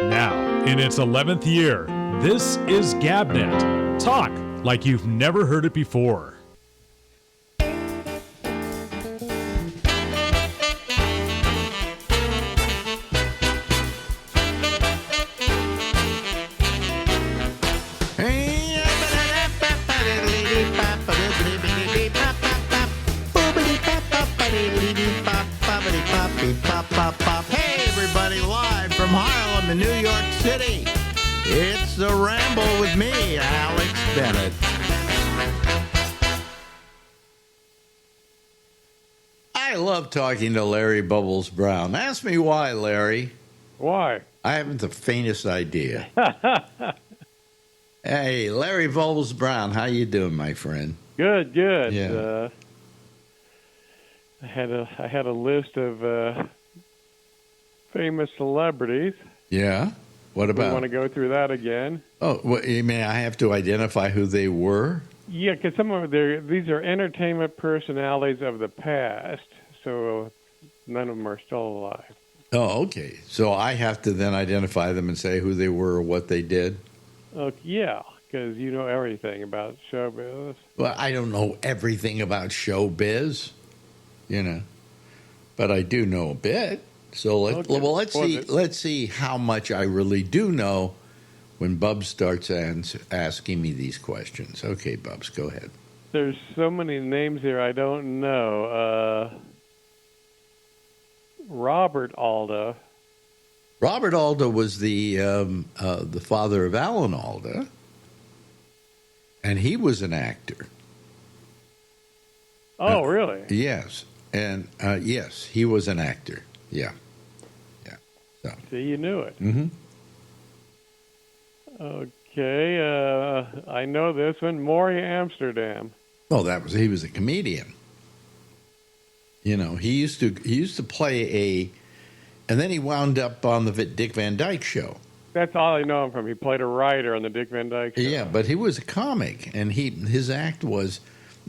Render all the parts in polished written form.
Now, in its 11th year, this is GabNet. Talk like you've never heard it before. Hey, everybody, live from Harlem in New York City. It's the Ramble with me, Alex Bennett. I love talking to Larry Bubbles Brown. Ask me why, Larry. Why? I haven't the faintest idea. Hey, Larry Bubbles Brown, how you doing, my friend? Good. Yeah. I had a list of famous celebrities. Yeah? What We about? want to go through that again? Oh, you mean I have to identify who they were? Yeah, because some of these are entertainment personalities of the past, so none of them are still alive. Oh, okay. So I have to then identify them and say who they were or what they did? Yeah, because you know everything about showbiz. Well, I don't know everything about showbiz, but I do know a bit. So let's see how much I really do know when Bubs starts asking me these questions. Okay, Bubs, go ahead. There's so many names here I don't know. Robert Alda. Robert Alda was the father of Alan Alda, and he was an actor. Oh, really? Yes, and yes, he was an actor. Yeah. So. See, you knew it. Mm-hmm. Okay, I know this one. Maury Amsterdam. Oh, he was a comedian. He used to play and then he wound up on the Dick Van Dyke Show. That's all I know him from. He played a writer on the Dick Van Dyke Show. Yeah, but he was a comic, and his act was,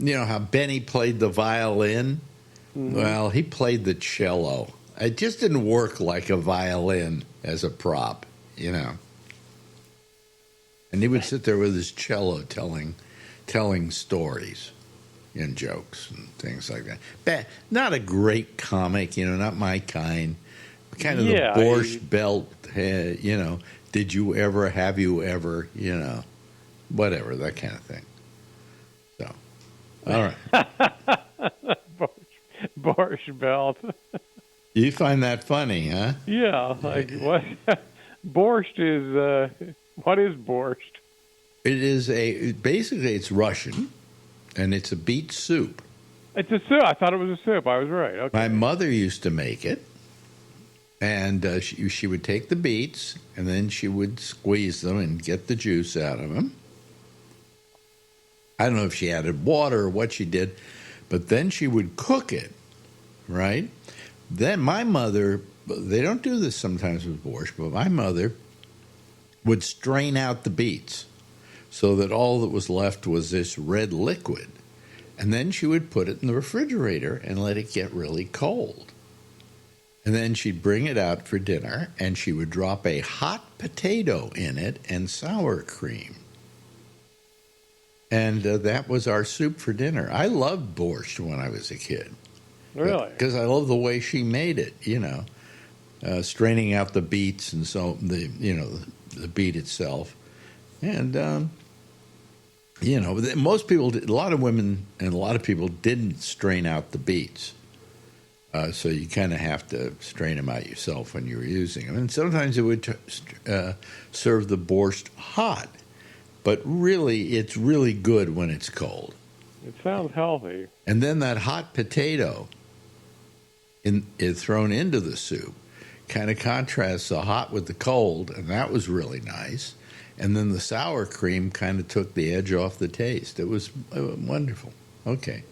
how Benny played the violin. Mm-hmm. Well, he played the cello. It just didn't work like a violin as a prop, And he would sit there with his cello telling stories and jokes and things like that. But not a great comic, not my kind. Kind of the Borscht Belt, did you ever, have you ever, whatever, that kind of thing. So, all right. Borscht Belt. You find that funny, huh? Yeah, like what? Borscht is, what is borscht? It is basically it's Russian, and it's a beet soup. It's a soup. I thought it was a soup. I was right. Okay. My mother used to make it, and she would take the beets, and then she would squeeze them and get the juice out of them. I don't know if she added water or what she did, but then she would cook it, right? Then my mother, they don't do this sometimes with borscht, but my mother would strain out the beets so that all that was left was this red liquid. And then she would put it in the refrigerator and let it get really cold. And then she'd bring it out for dinner, and she would drop a hot potato in it and sour cream. And that was our soup for dinner. I loved borscht when I was a kid. Really? Because I love the way she made it, straining out the beets and so the beet itself. And, most people, a lot of women and a lot of people didn't strain out the beets. So you kind of have to strain them out yourself when you were using them. And sometimes it would serve the borscht hot. But really, it's really good when it's cold. It sounds healthy. And then that hot potato thrown into the soup kind of contrasts the hot with the cold, and that was really nice. And then the sour cream kind of took the edge off the taste. It was wonderful. Okay.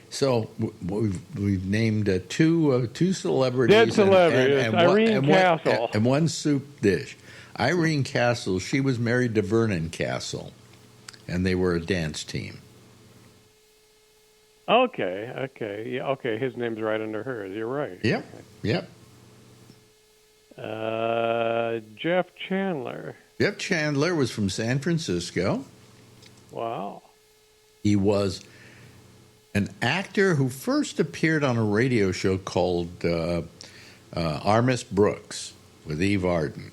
So we've named two celebrities. Dead celebrities. And Irene Castle. And one soup dish. Irene Castle, she was married to Vernon Castle, and they were a dance team. Okay. Yeah, okay, his name's right under hers. You're right. Yep. Okay. Jeff Chandler. Jeff Chandler was from San Francisco. Wow. He was an actor who first appeared on a radio show called Armis Brooks with Eve Arden,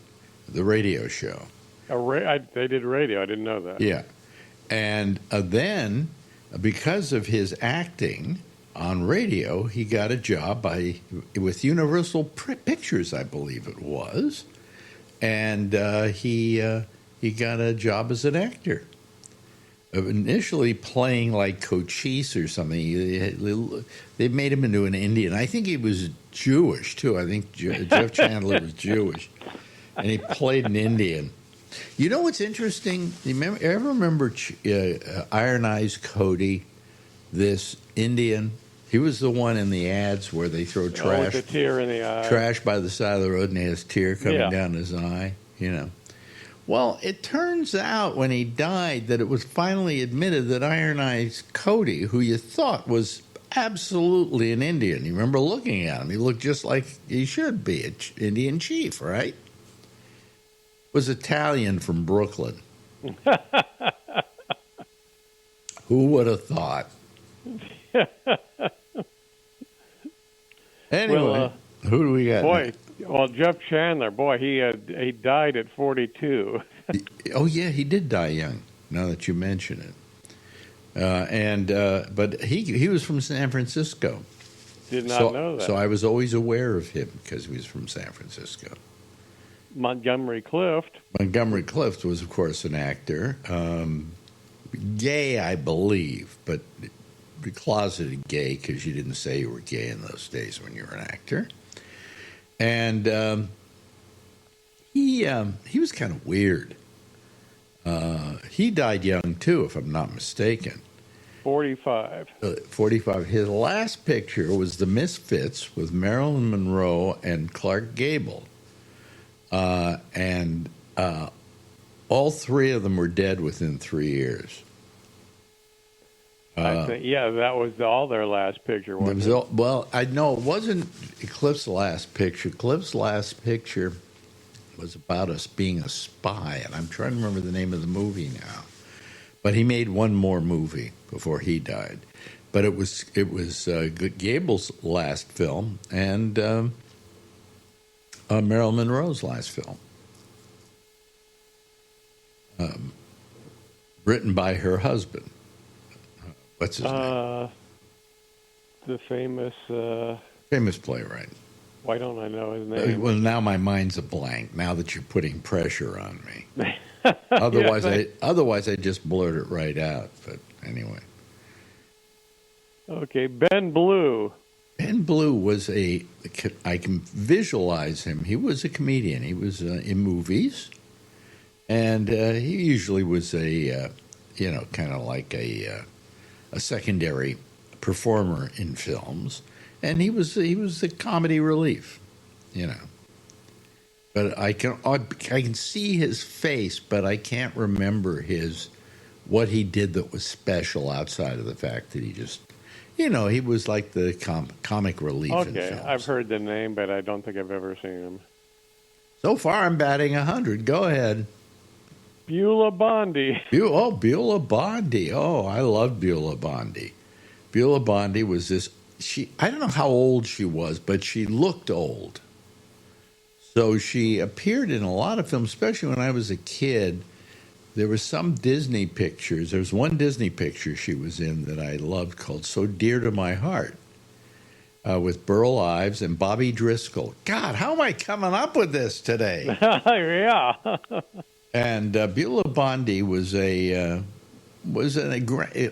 the radio show. They did radio. I didn't know that. Yeah. And then, because of his acting on radio, he got a job with Universal Pictures, I believe it was. And he got a job as an actor. Initially playing like Cochise or something. They made him into an Indian. I think he was Jewish, too. I think Jeff Chandler was Jewish. And he played an Indian. You know what's interesting? Ever remember Iron Eyes Cody, this Indian? He was the one in the ads where they throw trash. With the tear in the eye. Trash by the side of the road, and he has a tear coming down his eye, you know. Well, it turns out when he died that it was finally admitted that Iron Eyes Cody, who you thought was absolutely an Indian, you remember looking at him, he looked just like he should be, an Indian chief, right? Was Italian from Brooklyn. Who would have thought? Anyway, who do we got? Boy, well, Jeff Chandler, boy, he died at 42. Oh yeah, he did die young. Now that you mention it, but he was from San Francisco. Did not know that. So I was always aware of him because he was from San Francisco. Montgomery Clift. Montgomery Clift was, of course, an actor. Gay, I believe, but closeted gay because you didn't say you were gay in those days when you were an actor. And he was kind of weird. He died young, too, if I'm not mistaken. 45. 45. His last picture was The Misfits with Marilyn Monroe and Clark Gable. And all three of them were dead within 3 years. I think, that was all their last picture, wasn't it? Well, I know it wasn't Cliff's last picture. Cliff's last picture was about us being a spy, and I'm trying to remember the name of the movie now. But he made one more movie before he died. But it was Gable's last film and Marilyn Monroe's last film. Written by her husband. What's his name? The famous playwright. Why don't I know his name? Well, now my mind's a blank. Now that you're putting pressure on me. Otherwise, I just blurt it right out. But anyway. Okay, Ben Blue. Ben Blue was I can visualize him. He was a comedian. He was in movies, and he usually was kind of like a secondary performer in films, and he was the comedy relief, you know. But I can see his face, but I can't remember what he did that was special outside of the fact that he just, he was like the comic relief in films. Okay, I've heard the name, but I don't think I've ever seen him. So far, I'm batting 100. Go ahead. Beulah Bondi. Beulah Bondi. Oh, I love Beulah Bondi. Beulah Bondi was this. I don't know how old she was, but she looked old. So she appeared in a lot of films, especially when I was a kid. There were some Disney pictures. There was one Disney picture she was in that I loved called So Dear to My Heart with Burl Ives and Bobby Driscoll. God, how am I coming up with this today? Yeah. And Beulah Bondi was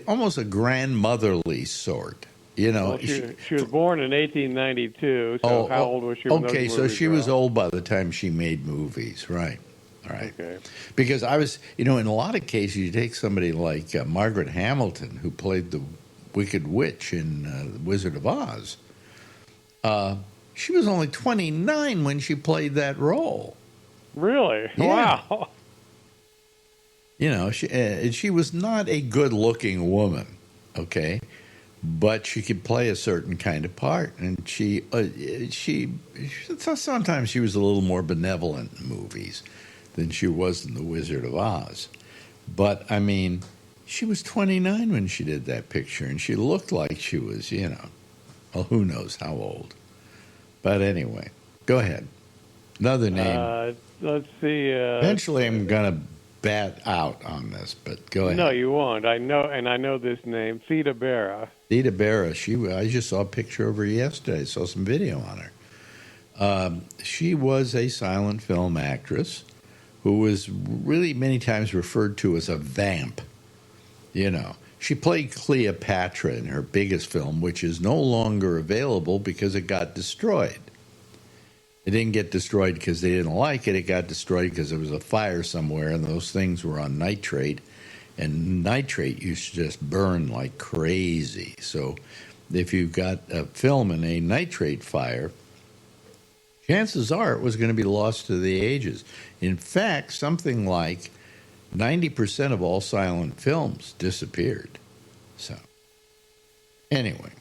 almost a grandmotherly sort. Well, she was born in 1892, so how old was she when okay, those so movies she were was out? old by the time she made movies, right. Okay. Because I was, in a lot of cases, you take somebody like Margaret Hamilton, who played the Wicked Witch in The Wizard of Oz. She was only 29 when she played that role. Really? Yeah. Wow. She was not a good-looking woman, okay? but she could play a certain kind of part, and sometimes she was a little more benevolent in movies than she was in The Wizard of Oz. But I mean, she was 29 when she did that picture, and she looked like she was, well, who knows how old. But anyway, go ahead. Another name. Let's see. Eventually, I'm gonna bat out on this, but go ahead. No, you won't. I know this name, Theda Bara. Theda Bara. I just saw a picture of her yesterday. Saw some video on her. She was a silent film actress who was really many times referred to as a vamp. She played Cleopatra in her biggest film, which is no longer available because it got destroyed. It didn't get destroyed because they didn't like it. It got destroyed because there was a fire somewhere, and those things were on nitrate. And nitrate used to just burn like crazy. So if you got a film in a nitrate fire, chances are it was going to be lost to the ages. In fact, something like 90% of all silent films disappeared. So anyway,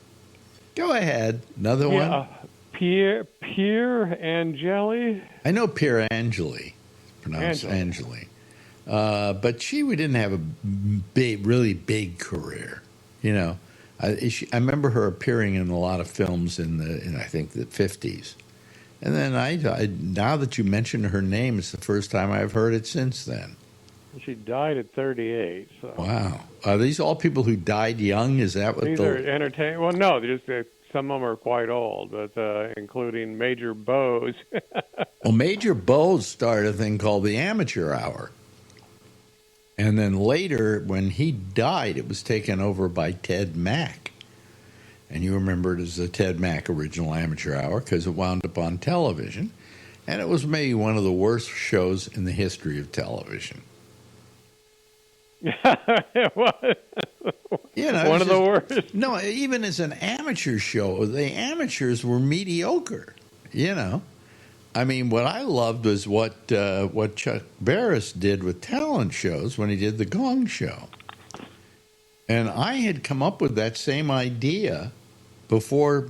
go ahead. Another one. Pier Angeli. I know Pier Angeli, pronounced Angeli. But she didn't have a really big career. I remember her appearing in a lot of films in I think the 50s. And then now that you mention her name, it's the first time I've heard it since then. She died at 38. So. Wow. Are these all people who died young? Is that what these are entertaining? Well, no, some of them are quite old, but including Major Bowes. Well, Major Bowes started a thing called the Amateur Hour. And then later, when he died, it was taken over by Ted Mack. And you remember it as the Ted Mack Original Amateur Hour because it wound up on television. And it was maybe one of the worst shows in the history of television. It was. One of the worst. No, even as an amateur show, the amateurs were mediocre. I mean, what I loved was what Chuck Barris did with talent shows when he did the Gong Show. And I had come up with that same idea before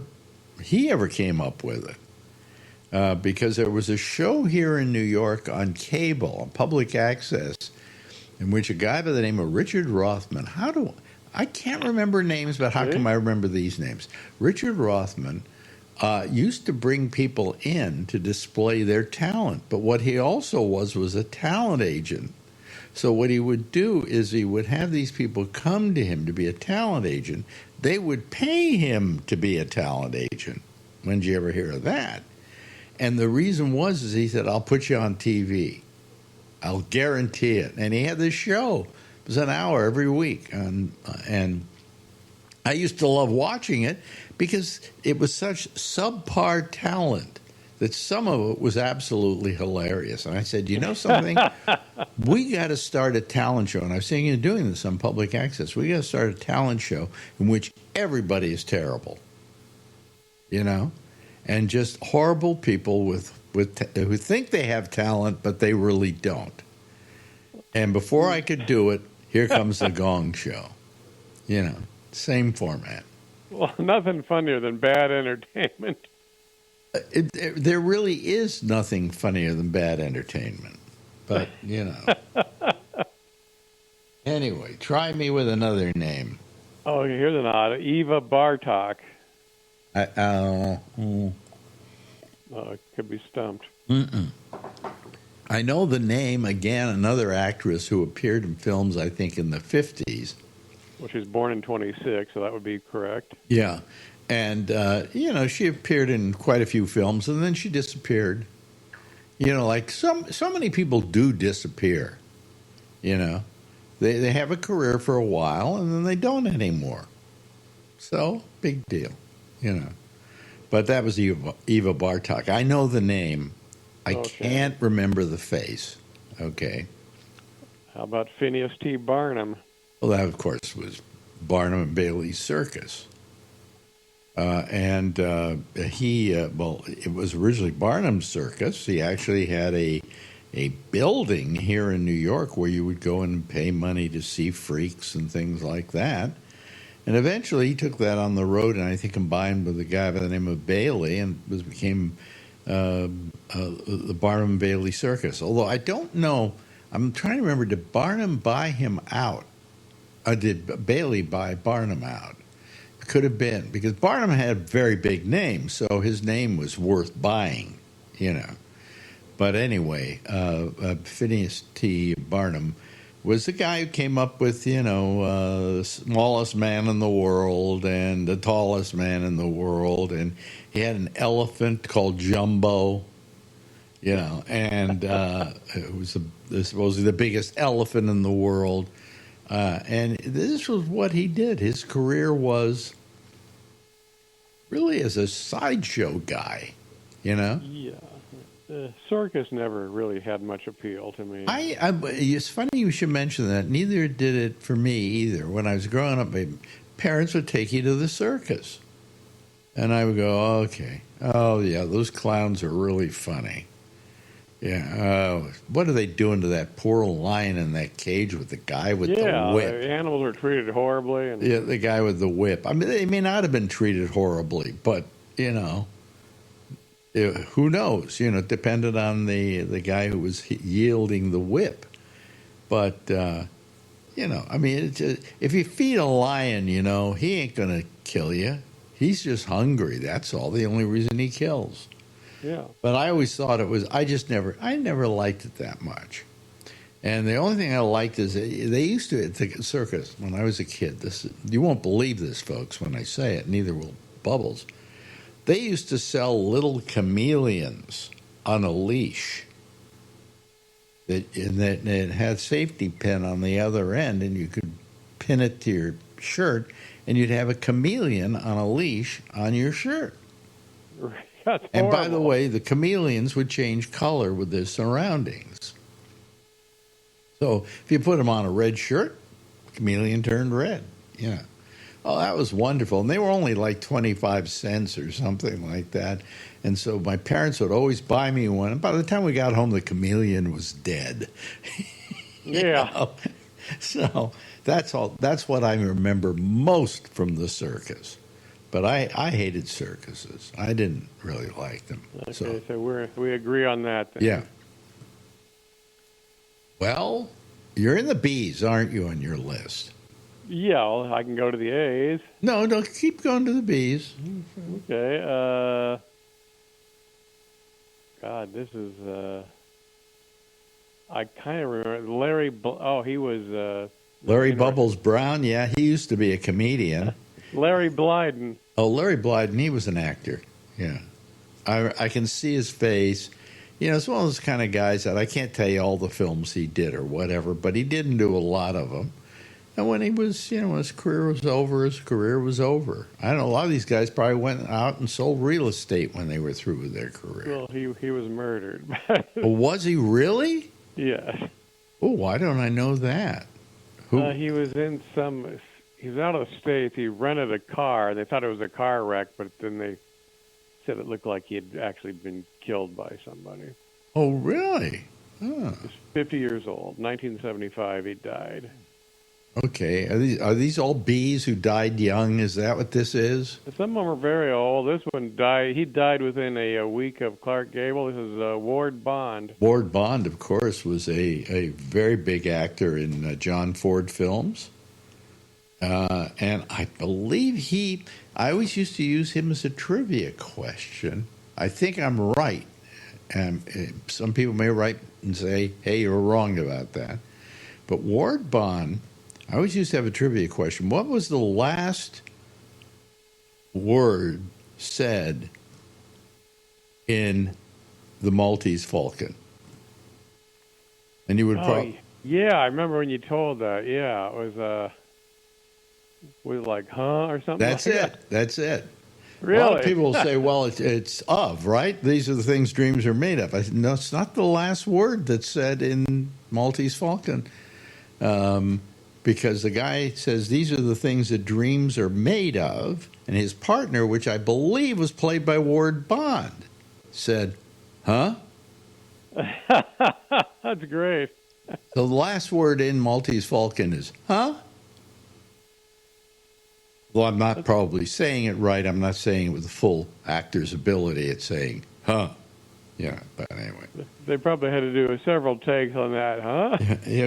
he ever came up with it. Because there was a show here in New York on cable, on public access, in which a guy by the name of Richard Rothman, I can't remember names, but how come I remember these names? Richard Rothman used to bring people in to display their talent, but what he also was a talent agent. So what he would do is he would have these people come to him to be a talent agent. They would pay him to be a talent agent. When did you ever hear of that? And the reason is he said, I'll put you on TV. I'll guarantee it. And he had this show. It was an hour every week. And I used to love watching it because it was such subpar talent that some of it was absolutely hilarious. And I said, you know something? We got to start a talent show. And I was saying you're doing this on public access. We got to start a talent show in which everybody is terrible. And just horrible people who think they have talent, but they really don't. And before I could do it, here comes the Gong Show. Same format. Well, nothing funnier than bad entertainment. There really is nothing funnier than bad entertainment. But, Anyway, try me with another name. Oh, here's an odd. Eva Bartok. It could be stumped. I know the name, again, another actress who appeared in films, I think, in the 50s. Well, she was born in 26, so that would be correct. Yeah. And, she appeared in quite a few films, and then she disappeared. Like so many people do disappear. They have a career for a while, and then they don't anymore. So, big deal, But that was Eva Bartok. I know the name. I can't remember the face. Okay. How about Phineas T. Barnum? Well, that, of course, was Barnum and Bailey's Circus. It was originally Barnum's Circus. He actually had a building here in New York where you would go and pay money to see freaks and things like that. And eventually he took that on the road, and I think combined with a guy by the name of Bailey, and became the Barnum and Bailey Circus. Although I don't know, I'm trying to remember, did Barnum buy him out? Or did Bailey buy Barnum out? Could have been, because Barnum had a very big name, so his name was worth buying, you know. But anyway, Phineas T. Barnum was the guy who came up with, the smallest man in the world and the tallest man in the world. And he had an elephant called Jumbo, and it was supposedly the biggest elephant in the world. And this was what he did. His career was really as a sideshow guy, Yeah. Circus never really had much appeal to me. It's funny you should mention that. Neither did it for me either. When I was growing up, my parents would take you to the circus. And I would go, okay. Oh, yeah, those clowns are really funny. Yeah. What are they doing to that poor lion in that cage with the guy with the whip? The animals were treated horribly. And yeah, the guy with the whip. I mean, they may not have been treated horribly, but, who knows? Depended on the guy who was yielding the whip. But, I mean, if you feed a lion, he ain't going to kill you. He's just hungry. That's all. The only reason he kills. Yeah. But I always thought I never liked it that much. And the only thing I liked is they used to, at the circus, when I was a kid, you won't believe this, folks, when I say it, neither will Bubbles. They used to sell little chameleons on a leash. It had safety pin on the other end, and you could pin it to your shirt, and you'd have a chameleon on a leash on your shirt. That's and by horrible. the way, the chameleons would change color with their surroundings. So if you put them on a red shirt, the chameleon turned red. Yeah. Oh, that was wonderful. And they were only like 25 cents or something like that. And so my parents would always buy me one. And by the time we got home, the chameleon was dead. Yeah. So that's all. That's what I remember most from the circus. But I hated circuses. I didn't really like them. Okay, so we agree on that then. Yeah. Well, you're in the B's, aren't you, on your list? Yeah, well, I can go to the A's. No, keep going to the B's. Okay. God, this is. I kind of remember Larry. He was. Larry Bubbles Brown. Yeah, he used to be a comedian. Larry Blyden. Oh, Larry Blyden. He was an actor. Yeah, I can see his face. It's one of those kind of guys that I can't tell you all the films he did or whatever, but he didn't do a lot of them. And when he was, when his career was over, his career was over. I don't know, a lot of these guys probably went out and sold real estate when they were through with their career. Well, he was murdered. Oh, was he really? Yes. Oh, why don't I know that? Who? He was out of the States. He rented a car. They thought it was a car wreck, but then they said it looked like he had actually been killed by somebody. Oh, really? Huh. He was 50 years old. 1975, he died. Okay. Are these all B's who died young? Is that what this is? Some of them are very old. This one died. He died within a week of Clark Gable. This is Ward Bond. Ward Bond, of course, was a very big actor in John Ford films. And I believe I always used to use him as a trivia question. I think I'm right. Some people may write and say, hey, you're wrong about that. But Ward Bond, I always used to have a trivia question. What was the last word said in the Maltese Falcon? And you would probably... Yeah, I remember when you told that. Yeah, it was like, huh, or something. That's like it. That. That's it. Really? A lot of people will say, well, it's of, right? These are the things dreams are made of. I said, no, it's not the last word that's said in Maltese Falcon. Because the guy says these are the things that dreams are made of. And his partner, which I believe was played by Ward Bond, said, huh? That's great. So the last word in Maltese Falcon is, huh? Well, I'm not probably saying it right. I'm not saying it with the full actor's ability. It's saying, huh? Yeah, but anyway. They probably had to do several takes on that, huh?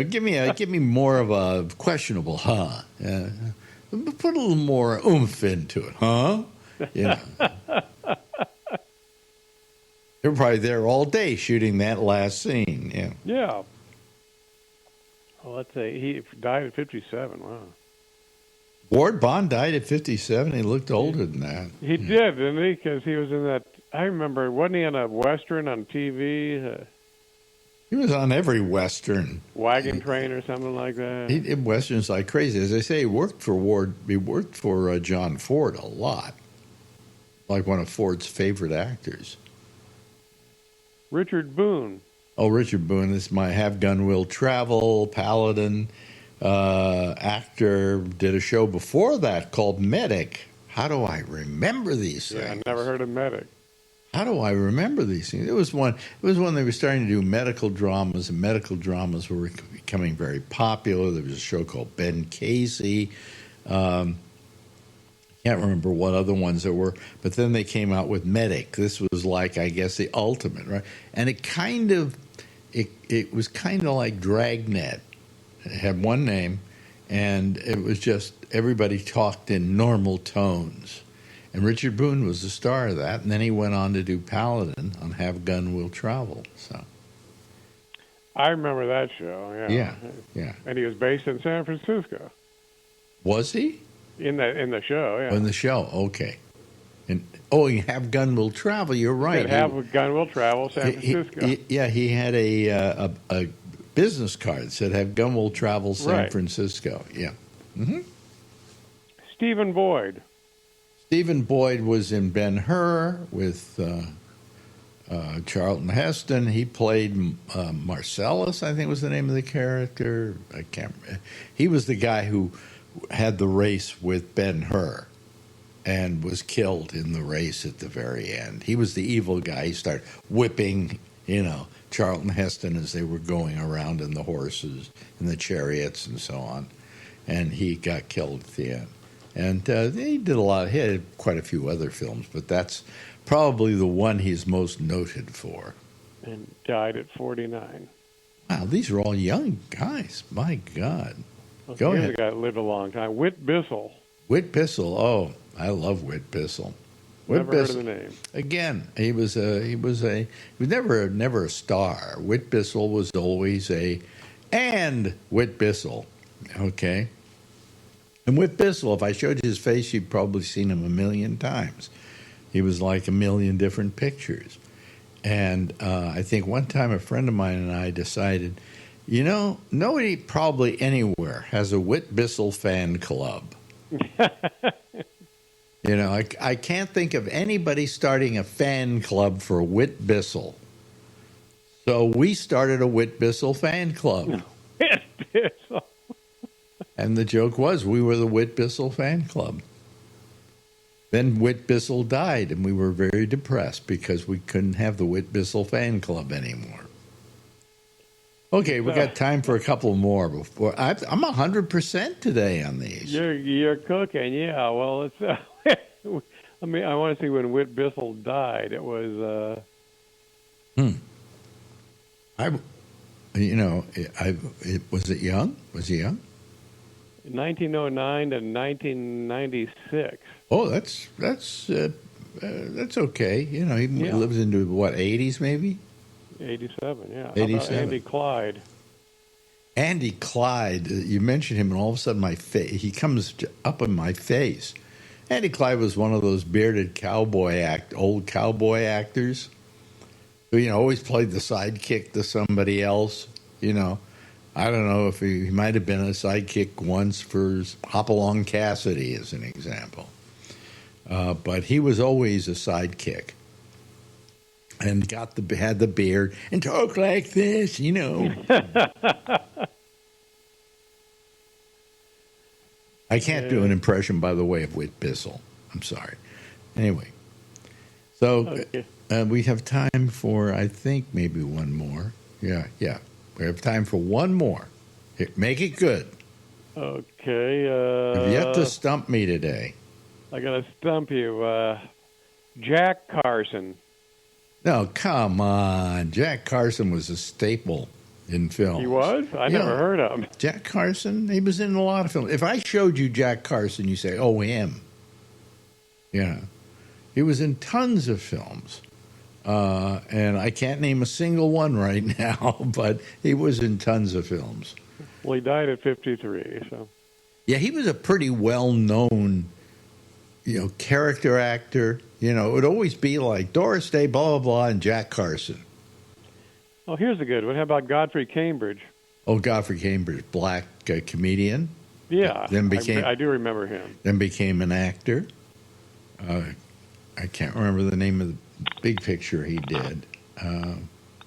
Give me more of a questionable, huh? Put a little more oomph into it, huh? Yeah. They were probably there all day shooting that last scene. Yeah. Yeah. Well, let's say he died at 57. Wow. Ward Bond died at 57. He looked older than that. He did, didn't he? Because he was in that. I remember, wasn't he in a Western on TV? He was on every Western. Wagon Train or something like that? He did Westerns like crazy. As I say, he worked for John Ford a lot. Like one of Ford's favorite actors. Richard Boone. Oh, Richard Boone. This is my Have Gun Will Travel, Paladin actor. Did a show before that called Medic. How do I remember these things? Yeah, I never heard of Medic. How do I remember these things? It was one they were starting to do medical dramas, and medical dramas were becoming very popular. There was a show called Ben Casey. Can't remember what other ones there were, but then they came out with Medic. This was like, I guess, the ultimate, right? And it was kind of like Dragnet. It had one name, and it was just everybody talked in normal tones. And Richard Boone was the star of that, and then he went on to do Paladin on Have Gun Will Travel. So I remember that show. Yeah. And he was based in San Francisco. Was he? In the show, yeah. In the show, okay. And you Have Gun Will Travel. You're right. Have Gun Will Travel, San Francisco. He had a business card that said Have Gun Will Travel, San Francisco. Yeah. Mm-hmm. Stephen Boyd. Stephen Boyd was in Ben-Hur with Charlton Heston. He played Marcellus, I think was the name of the character. I can't remember. He was the guy who had the race with Ben-Hur and was killed in the race at the very end. He was the evil guy. He started whipping, Charlton Heston as they were going around in the horses and the chariots and so on. And he got killed at the end. And he did he had quite a few other films, but that's probably the one he's most noted for. And died at 49. Wow, these are all young guys. My God. Okay, Go ahead. The guy lived a long time. Whit Bissell. Whit Bissell. Oh, I love Whit Bissell. Never heard of the name. Again, he was never a star. Whit Bissell was always Whit Bissell. Okay. And Whit Bissell, if I showed you his face, you'd probably seen him a million times. He was like a million different pictures. And I think one time a friend of mine and I decided, nobody probably anywhere has a Whit Bissell fan club. I can't think of anybody starting a fan club for Whit Bissell. So we started a Whit Bissell fan club. Whit Bissell. And the joke was we were the Whit Bissell fan club. Then Whit Bissell died, and we were very depressed because we couldn't have the Whit Bissell fan club anymore. Okay, we got time for a couple more before I'm 100% today on these. You're cooking, yeah. Well, it's. I want to see when Whit Bissell died. It was. Was it young? Was he young? 1909 to 1996. Oh, that's okay. He lives into what, 80s maybe? 87, yeah. 87. How about Andy Clyde? Andy Clyde, you mentioned him, and all of a sudden he comes up in my face. Andy Clyde was one of those bearded old cowboy actors who, always played the sidekick to somebody else, I don't know if he might have been a sidekick once for Hopalong Cassidy, as an example. But he was always a sidekick. And had the beard and talked like this, I can't do an impression, by the way, of Whit Bissell. I'm sorry. Anyway, so we have time for, I think, maybe one more. Yeah. We have time for one more. Here, make it good. Okay. Have yet to stump me today. I got to stump you. Jack Carson. No, come on. Jack Carson was a staple in films. He was? I never heard of him. Jack Carson, he was in a lot of films. If I showed you Jack Carson, you say, oh, him. Yeah. He was in tons of films. And I can't name a single one right now, but he was in tons of films. Well, he died at 53, so. Yeah, he was a pretty well-known, character actor. It would always be like Doris Day, blah, blah, blah, and Jack Carson. Oh, here's a good one. How about Godfrey Cambridge? Oh, Godfrey Cambridge, black comedian. Yeah, Then became, I do remember him. Then became an actor. I can't remember the name of the big picture he did.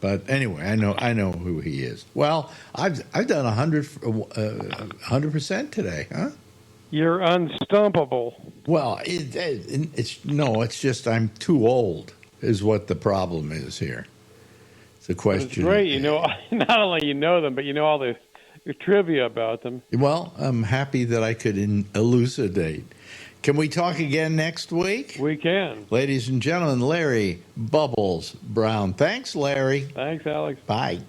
But anyway, I know who he is. Well, I've done 100% today, huh? You're unstumpable. Well, it's just I'm too old is what the problem is here. It's a question. It's great, not only you know them, but you know all the trivia about them. Well, I'm happy that I could elucidate. Can we talk again next week? We can. Ladies and gentlemen, Larry Bubbles Brown. Thanks, Larry. Thanks, Alex. Bye.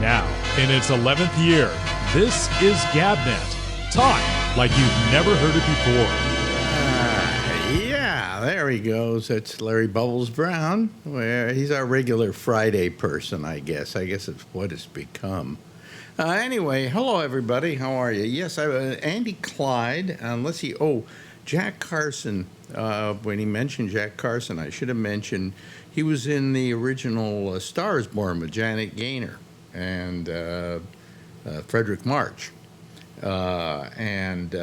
Now, in its 11th year, this is GabNet. Talk like you've never heard it before. Yeah, there he goes. That's Larry Bubbles Brown. Where he's our regular Friday person, I guess. I guess it's what it's become. Anyway, hello, everybody. How are you? Yes, Andy Clyde. Let's see. Oh, Jack Carson. When he mentioned Jack Carson, I should have mentioned he was in the original Star is Born with Janet Gaynor and Frederick March. And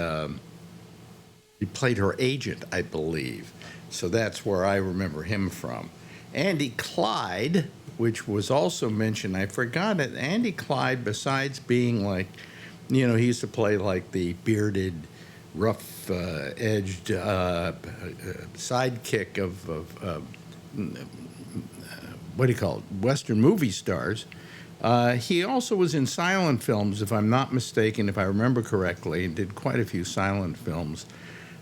he played her agent, I believe. So that's where I remember him from. Andy Clyde, which was also mentioned, I forgot it. Andy Clyde, besides being like, he used to play like the bearded, rough-edged sidekick of what do you call it, Western movie stars. He also was in silent films, if I'm not mistaken, if I remember correctly, and did quite a few silent films.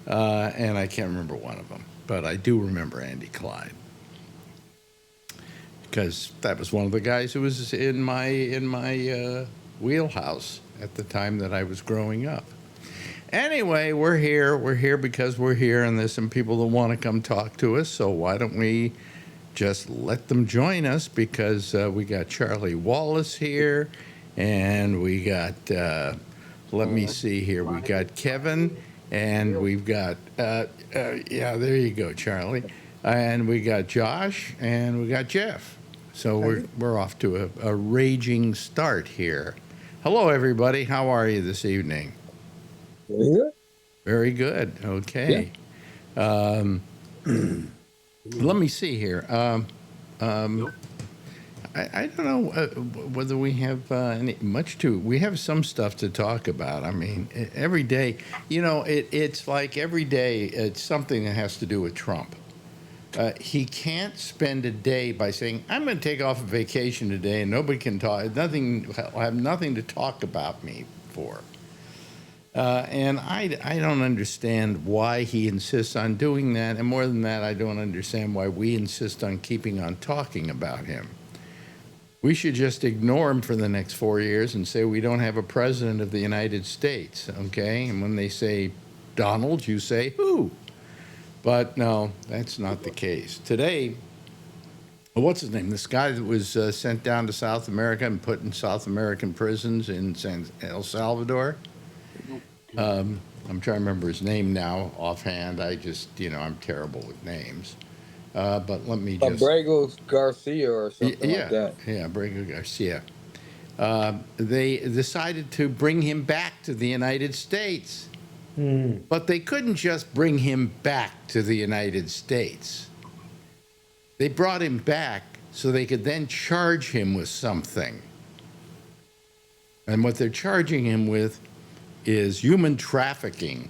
And I can't remember one of them, but I do remember Andy Clyde. Because that was one of the guys who was in my wheelhouse at the time that I was growing up. Anyway, we're here. We're here because we're here, and there's some people that want to come talk to us. So why don't we just let them join us? Because we got Charlie Wallace here, and we got let me see here. We got Kevin, and we've got yeah, there you go, Charlie, and we got Josh, and we got Jeff. So we're off to a raging start here. Hello, everybody. How are you this evening? Very good. Very good. Okay. Yeah. Let me see here. I don't know whether we have we have some stuff to talk about. I mean, every day, it's like every day it's something that has to do with Trump. He can't spend a day by saying, I'm going to take off a vacation today and nobody can talk, I'll have nothing to talk about me for. And I don't understand why he insists on doing that. And more than that, I don't understand why we insist on keeping on talking about him. We should just ignore him for the next 4 years and say we don't have a president of the United States, okay? And when they say Donald, you say who? But no, that's not the case. Today, what's his name? This guy that was sent down to South America and put in South American prisons in El Salvador. I'm trying to remember his name now offhand. I just, I'm terrible with names. But let me just... Abrego Garcia or something like that. Yeah, Abrego Garcia. They decided to bring him back to the United States. But they couldn't just bring him back to the United States. They brought him back so they could then charge him with something. And what they're charging him with is human trafficking,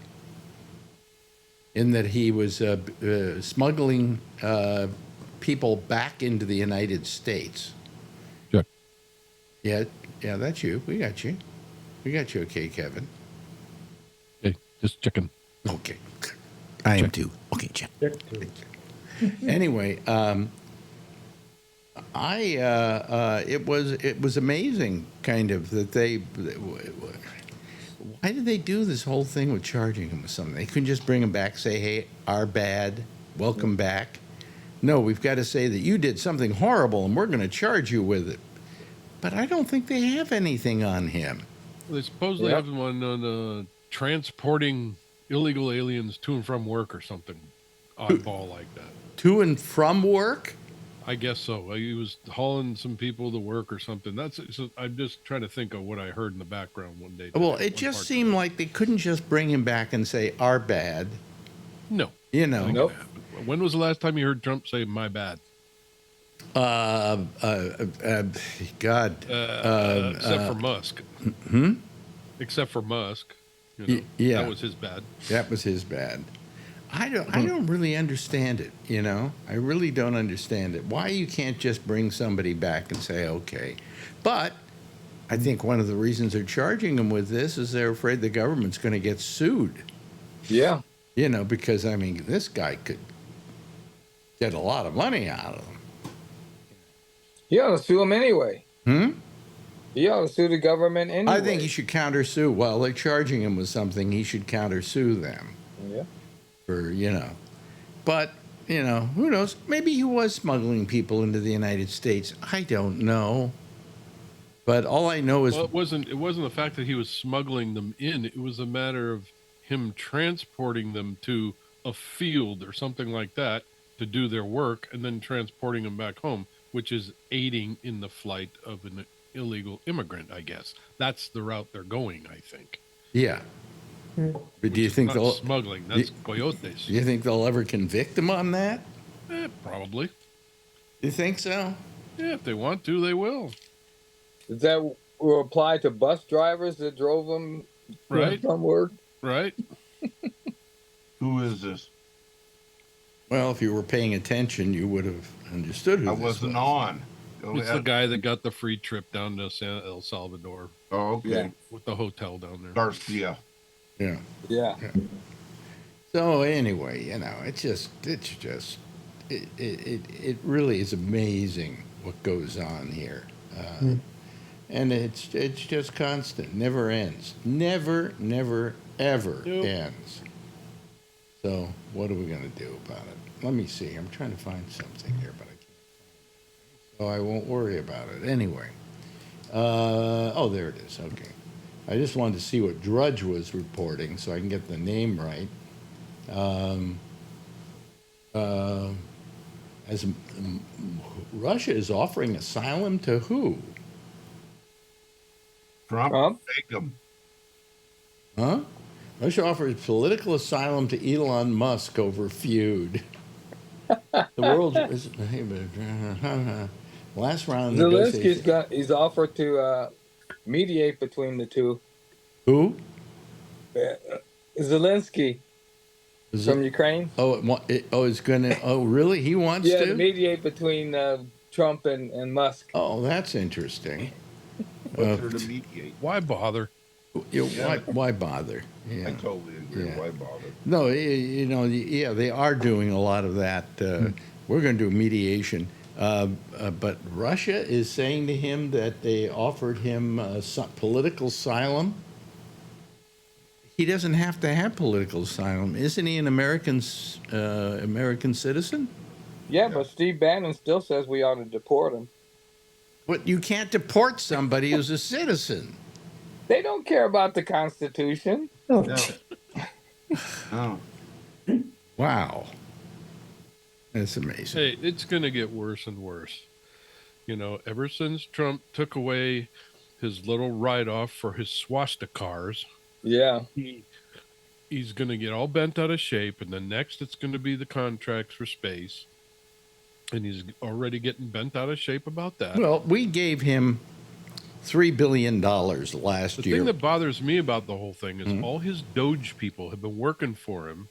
in that he was smuggling people back into the United States. Sure. Yeah, that's you. We got you. We got you, okay, Kevin. Okay, just checking. Okay. I am too. Okay, check. Anyway, it was amazing, kind of, that they. Why did they do this whole thing with charging him with something? They couldn't just bring him back, say, "Hey, our bad, welcome back." No, we've got to say that you did something horrible, and we're going to charge you with it. But I don't think they have anything on him. Well, they supposedly have one on transporting illegal aliens to and from work or something oddball like that. To and from work? I guess so. He was hauling some people to work or something. I'm just trying to think of what I heard in the background one day. Well, it just seemed like they couldn't just bring him back and say, "Our bad." No. You know. Nope. When was the last time you heard Trump say "my bad"? God. Except for Musk. Except for Musk. Yeah. That was his bad. That was his bad. I don't really understand it, I really don't understand it. Why you can't just bring somebody back and say, okay. But I think one of the reasons they're charging them with this is they're afraid the government's going to get sued. Yeah. Because, this guy could get a lot of money out of them. He ought to sue him anyway. He ought to sue the government anyway. I think he should countersue. Well, they're charging him with something. He should countersue them. Yeah. But, who knows? Maybe he was smuggling people into the United States. I don't know. But all I know is... Well, it wasn't the fact that he was smuggling them in. It was a matter of him transporting them to a field or something like that to do their work and then transporting them back home, which is aiding in the flight of an illegal immigrant, I guess. That's the route they're going, I think. Yeah. But do you think they'll... smuggling, that's coyotes. Do you think they'll ever convict him on that? Probably. You think so? Yeah, if they want to, they will. Does that will apply to bus drivers that drove them from work? Right. Who is this? Well, if you were paying attention, you would have understood who I this wasn't was. on. It's the guy that got the free trip down to El Salvador. Oh, okay. Yeah. With the hotel down there. Garcia. Yeah. So anyway, it really is amazing what goes on here. And it's just constant, never ends. Never, ever ends. So what are we going to do about it? Let me see. I'm trying to find something here, but I can't find it. So I won't worry about it. Anyway. There it is. Okay. I just wanted to see what Drudge was reporting so I can get the name right. Russia is offering asylum to who? Trump. Take him. Huh? Russia offers political asylum to Elon Musk over feud. The world is last round. He's offered to mediate between the two. Who? Zelensky from Ukraine. It's gonna. Oh, really? He wants to mediate between Trump and Musk. Oh, that's interesting. What's there to mediate? Why bother? Why bother? Yeah. I totally agree. Yeah. Why bother? No, they are doing a lot of that. We're going to do mediation. But Russia is saying to him that they offered him political asylum. He doesn't have to have political asylum. Isn't he an American citizen? Yeah, but Steve Bannon still says we ought to deport him. But you can't deport somebody who's a citizen. They don't care about the Constitution. No. Oh. Wow. That's amazing. Hey, it's going to get worse and worse. Ever since Trump took away his little write-off for his swastikars, yeah, he's going to get all bent out of shape, and then next it's going to be the contracts for space, and he's already getting bent out of shape about that. Well, we gave him $3 billion last year. The thing that bothers me about the whole thing is all his Doge people have been working for him,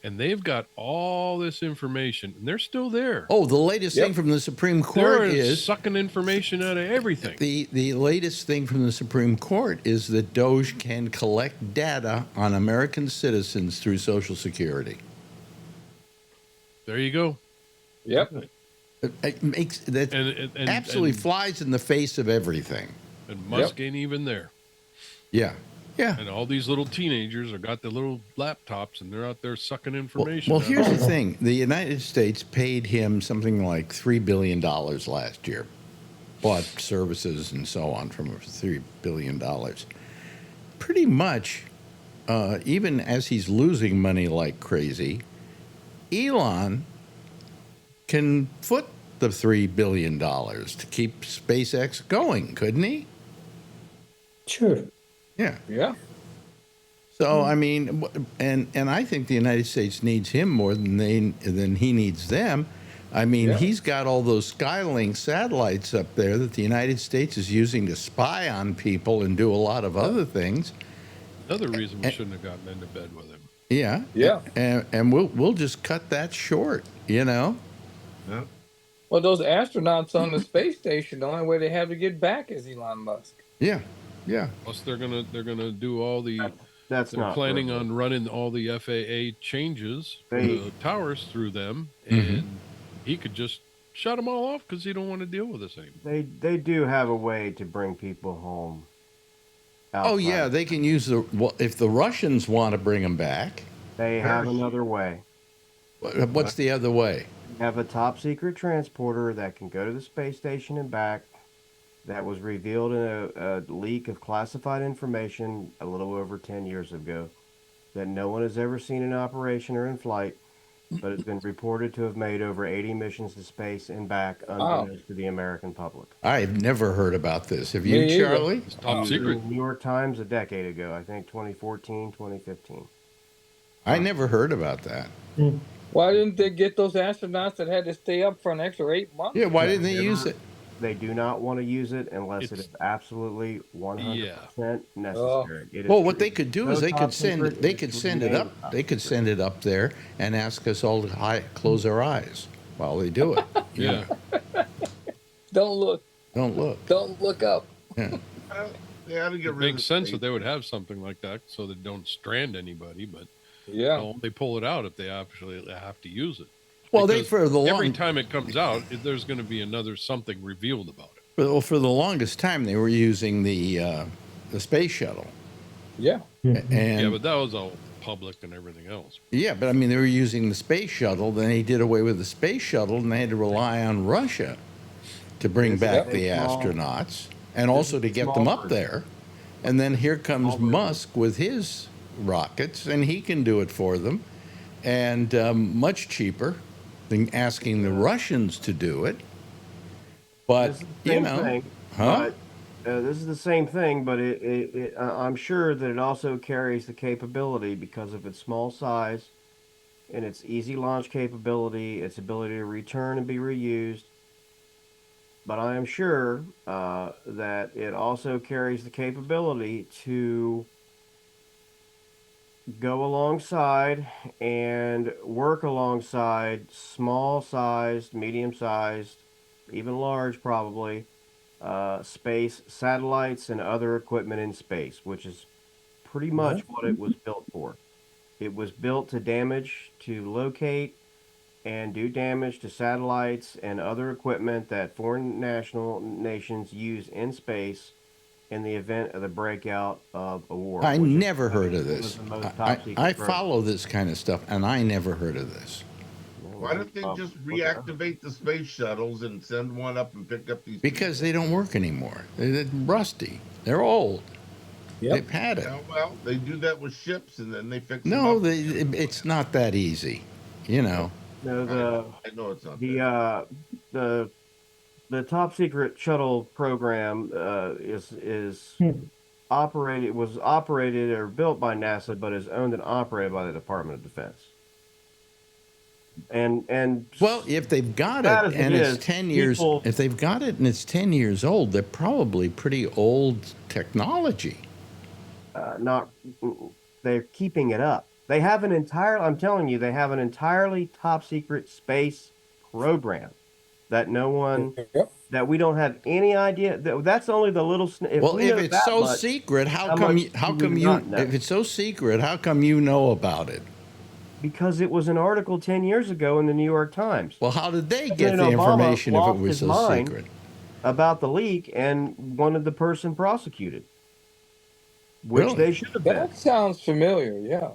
and they've got all this information, and they're still there. Oh, the latest thing from the Supreme Court They're is sucking information out of everything. the latest thing from the Supreme Court is that Doge can collect data on American citizens through Social Security. There you go. Yep. It makes that And absolutely flies in the face of everything. And Musk ain't even there. Yeah. Yeah. And all these little teenagers have got the little laptops, and they're out there sucking information. Well, out here's of the thing. The United States paid him something like $3 billion last year. Bought services and so on from him for $3 billion. Pretty much, even as he's losing money like crazy, Elon can foot the $3 billion to keep SpaceX going, couldn't he? Sure. Yeah. Yeah. So I mean, and I think the United States needs him more than he needs them. I mean, he's got all those Skylink satellites up there that the United States is using to spy on people and do a lot of other things. Another reason we shouldn't have gotten into bed with him. Yeah. Yeah. And we'll just cut that short, you know. Yeah. Well, those astronauts on the space station, the only way they have to get back is Elon Musk. Yeah. Yeah. Plus, they're gonna do all the. That's They're not planning perfect. on running all the FAA changes, They- the towers through them, Mm-hmm. and he could just shut them all off because he don't want to deal with us anymore. They do have a way to bring people home. Oh yeah, outside. they can use if the Russians want to bring them back. They have another way. What's the other way? They have a top secret transporter that can go to the space station and back. That was revealed in a leak of classified information a little over 10 years ago that no one has ever seen in operation or in flight, but has been reported to have made over 80 missions to space and back unbeknownst to the American public. I've never heard about this. Have you, Me either. Charlie? It's top secret. New York Times a decade ago, I think 2014, 2015. I never heard about that. Why didn't they get those astronauts that had to stay up for an extra 8 months? Yeah, why didn't they use it? They do not want to use it unless it It's- is absolutely 100% necessary. It is Well, what they could do no is they top could send secret, they it could should send it remain up. top They could secret. send it up there and ask us all to close our eyes while they do it. Yeah. Don't look. Don't look. Don't look up. Yeah. They had to get It rid makes of sense space. that they would have something like that so they don't strand anybody, but Yeah. they pull it out if they actually have to use it. Well, they Because for the every long time it comes out, there's going to be another something revealed about it. well, for the longest time they were using the space shuttle. Yeah. And Yeah, but that was all public and everything else. yeah, but I mean they were using the space shuttle. Then they did away with the space shuttle, and they had to rely on Russia to bring This is back a the small- astronauts and also to get them small up version. there. And then here comes Small version. Musk with his rockets, and he can do it for them, and much cheaper than asking the Russians to do it. But This is the you same know, thing, huh? but, this is the same thing, but I'm sure that it also carries the capability because of its small size and its easy launch capability, its ability to return and be reused. But I am sure that it also carries the capability to go alongside and work alongside small-sized, medium-sized, even large probably, space satellites and other equipment in space, which is pretty much what it was built for. It was built to locate and do damage to satellites and other equipment that foreign nations use in space in the event of the breakout of a war. I which is- never heard of one this. the most I, top secret I program. follow this kind of stuff, and I never heard of this. Why don't they just reactivate the space shuttles and send one up and pick up these? Because they don't work anymore. They're rusty. They're old. Yep. They've had it. Yeah, well, they do that with ships, and then they fix. No, them up. it's not that easy. You know. No, I know it's not. the top secret shuttle program is was operated or built by NASA, but is owned and operated by the Department of Defense. And Well, if they've got Bad it as it and is, it's 10 years, people- if they've got it and it's 10 years old, they're probably pretty old technology. not they're keeping it up. They have an entire, I'm telling you, they have an entirely top secret space program that no one, Yep. that we don't have any idea. That's only the little, if Well, we if know it's that so much, secret, how how come much you, how do we come not you, know? if it's so secret, how come you know about it? Because it was an article 10 years ago in the New York Times. Well, how did they get President the Obama information if it lost was his so mind secret? about the leak and wanted the person prosecuted, which Really? they should have been. That sounds familiar. Yeah.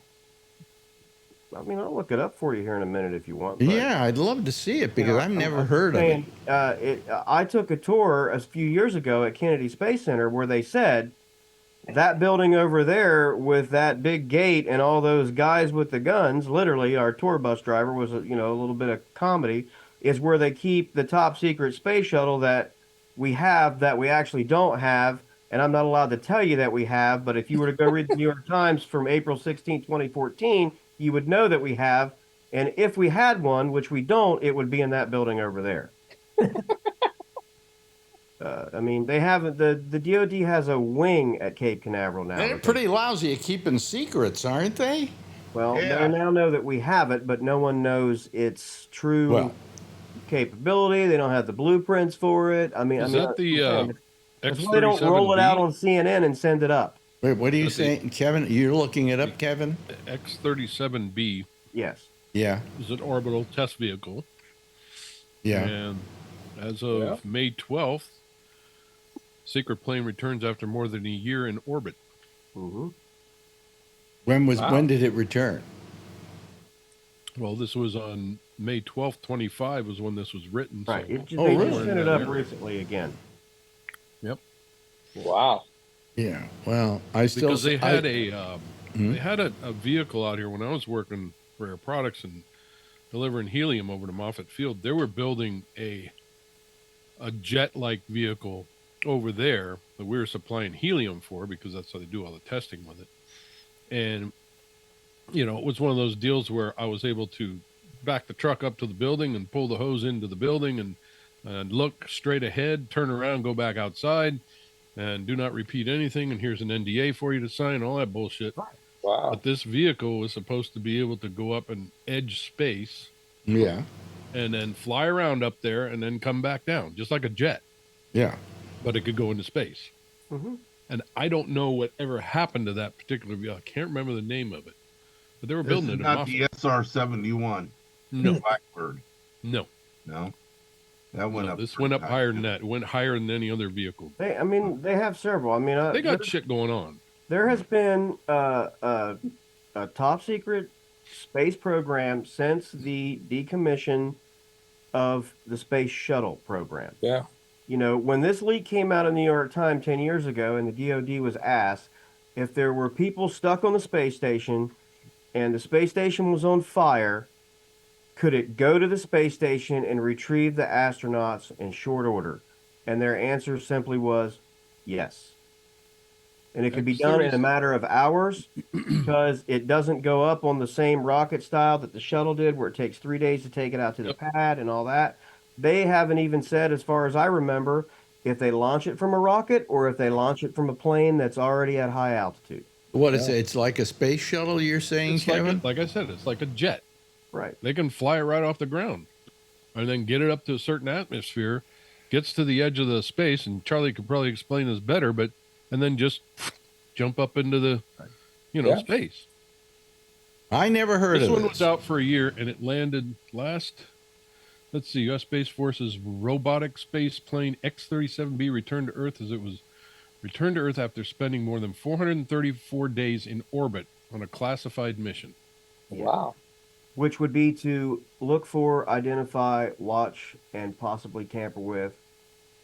I mean, I'll look it up for you here in a minute if you want. But, Yeah, I'd love to see it because I've never I'm heard of it. saying, I took a tour a few years ago at Kennedy Space Center where they said that building over there with that big gate and all those guys with the guns, literally, our tour bus driver was a little bit of comedy, is where they keep the top secret space shuttle that we have that we actually don't have. And I'm not allowed to tell you that we have, but if you were to go read the New York Times from April 16, 2014, you would know that we have. And if we had one, which we don't, it would be in that building over there. I mean, they haven't. The DoD has a wing at Cape Canaveral now. They're pretty lousy at keeping secrets, aren't they? Well, Yeah. they now know that we have it, but no one knows its true Well, capability. They don't have the blueprints for it. Is that the that's why they don't roll it out X37B? on CNN and send it up. wait, what are you That's the- saying, Kevin? You're looking it up, Kevin? X37B Yes. Yeah, is an orbital test vehicle. yeah. And as of May 12th, secret plane returns after more than a year in orbit. Mm-hmm. When did it return? Well, this was on May 12th, 25 was when this was written. Right. So Oh, They really? just sent it up recently again. Yep. Wow. Yeah. Well, I still Because they had they Hmm? had a vehicle out here when I was working for Air Products and delivering helium over to Moffett Field. They were building a jet-like vehicle over there that we were supplying helium for because that's how they do all the testing with it. And it was one of those deals where I was able to back the truck up to the building and pull the hose into the building and look straight ahead, turn around, go back outside, and do not repeat anything. And here's an NDA for you to sign, all that bullshit. Wow. But this vehicle was supposed to be able to go up and edge space Yeah, and then fly around up there and then come back down, just like a jet. yeah. But it could go into space. Mm-hmm. And I don't know what ever happened to that particular vehicle. I can't remember the name of it. But they were This building is it in not the Moffett. SR-71 No, Blackbird. no. No, that went No, up. this pretty went up high, higher too. than that. It went higher than any other vehicle. They have several. I mean, They got shit going on. there has been a top secret space program since the decommission of the space shuttle program. Yeah. When this leak came out in the New York Times 10 years ago and the DoD was asked if there were people stuck on the space station and the space station was on fire, could it go to the space station and retrieve the astronauts in short order? And their answer simply was yes. And it could be done in a matter of hours because it doesn't go up on the same rocket style that the shuttle did, where it takes 3 days to take it out to the pad and all that. They haven't even said, as far as I remember, if they launch it from a rocket or if they launch it from a plane that's already at high altitude. What is it? It's like a space shuttle, you're saying, It's Kevin? like I said, it's like a jet. Right. They can fly it right off the ground and then get it up to a certain atmosphere, gets to the edge of the space, and Charlie could probably explain this better, and then just jump up into the, space. I never heard This of one this. was out for a year, and it landed let's see, U.S. Space Force's robotic space plane X-37B returned to Earth returned to Earth after spending more than 434 days in orbit on a classified mission. Wow. Which would be to look for, identify, watch, and possibly tamper with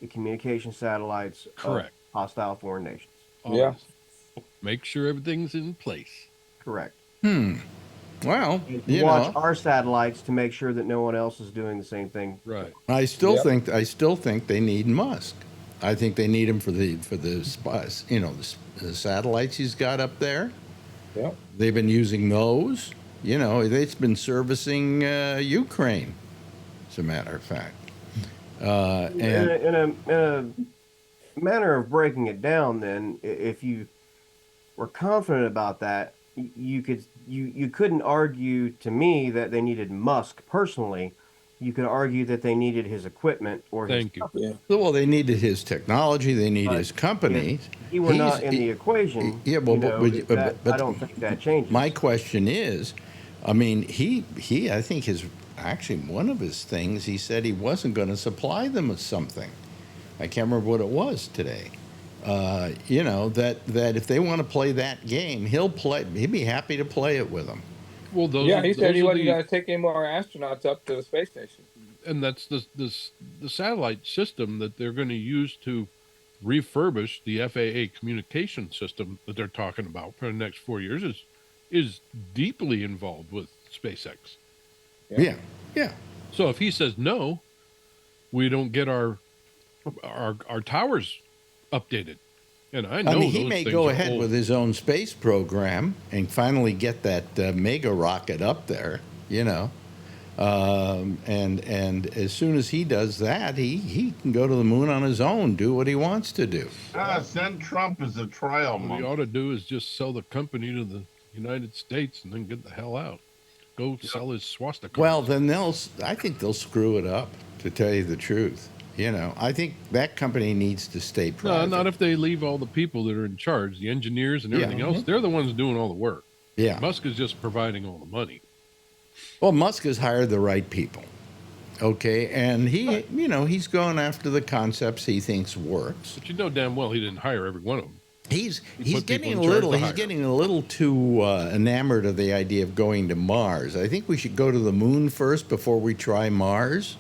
the communication satellites Correct. of hostile foreign nations. Always. Yeah. Make sure everything's in place. Correct. Well, And to watch our satellites to make sure that no one else is doing the same thing. Right. I still Yep. think they need Musk. I think they need him for the spies, the satellites he's got up there. Yeah. They've been using those. It's been servicing Ukraine, as a matter of fact. And In a manner of breaking it down, then, if you were confident about that, you could you couldn't argue to me that they needed Musk personally. You could argue that they needed his equipment or his Thank you. Yeah. Well, they needed his technology. They need But his company. if he were not in the equation, Yeah, well, I don't think that changes. my question is, I mean, he I think his actually one of his things he said he wasn't going to supply them with something. I can't remember what it was today. You know that if they want to play that game, he'll play. He'd be happy to play it with them. Well, those Yeah, he said he those are wasn't going to take any more astronauts up to the space station. and that's the satellite system that they're going to use to refurbish the FAA communication system that they're talking about for the next 4 years is deeply involved with SpaceX. Yeah. So if he says no, we don't get our towers updated. And I know mean, he those may things go are ahead old. with his own space program and finally get that mega rocket up there. You know, and as soon as he does that, he can go to the moon on his own, do what he wants to do. Send Trump as a trial What he monkey. ought to do is just sell the company to the United States and then get the hell out. Go sell his swastika. Well, then I think they'll screw it up, to tell you the truth. You know, I think that company needs to stay no, private. not if they leave all the people that are in charge, the engineers and everything else. They're the ones doing all the work. Yeah. Musk is just providing all the money. Well, Musk has hired the right people. Okay, and he's going after the concepts he thinks works. But you know damn well he didn't hire every one of them. He's put getting people in charge to he's hire. getting a little too enamored of the idea of going to Mars. I think we should go to the moon first before we try Mars.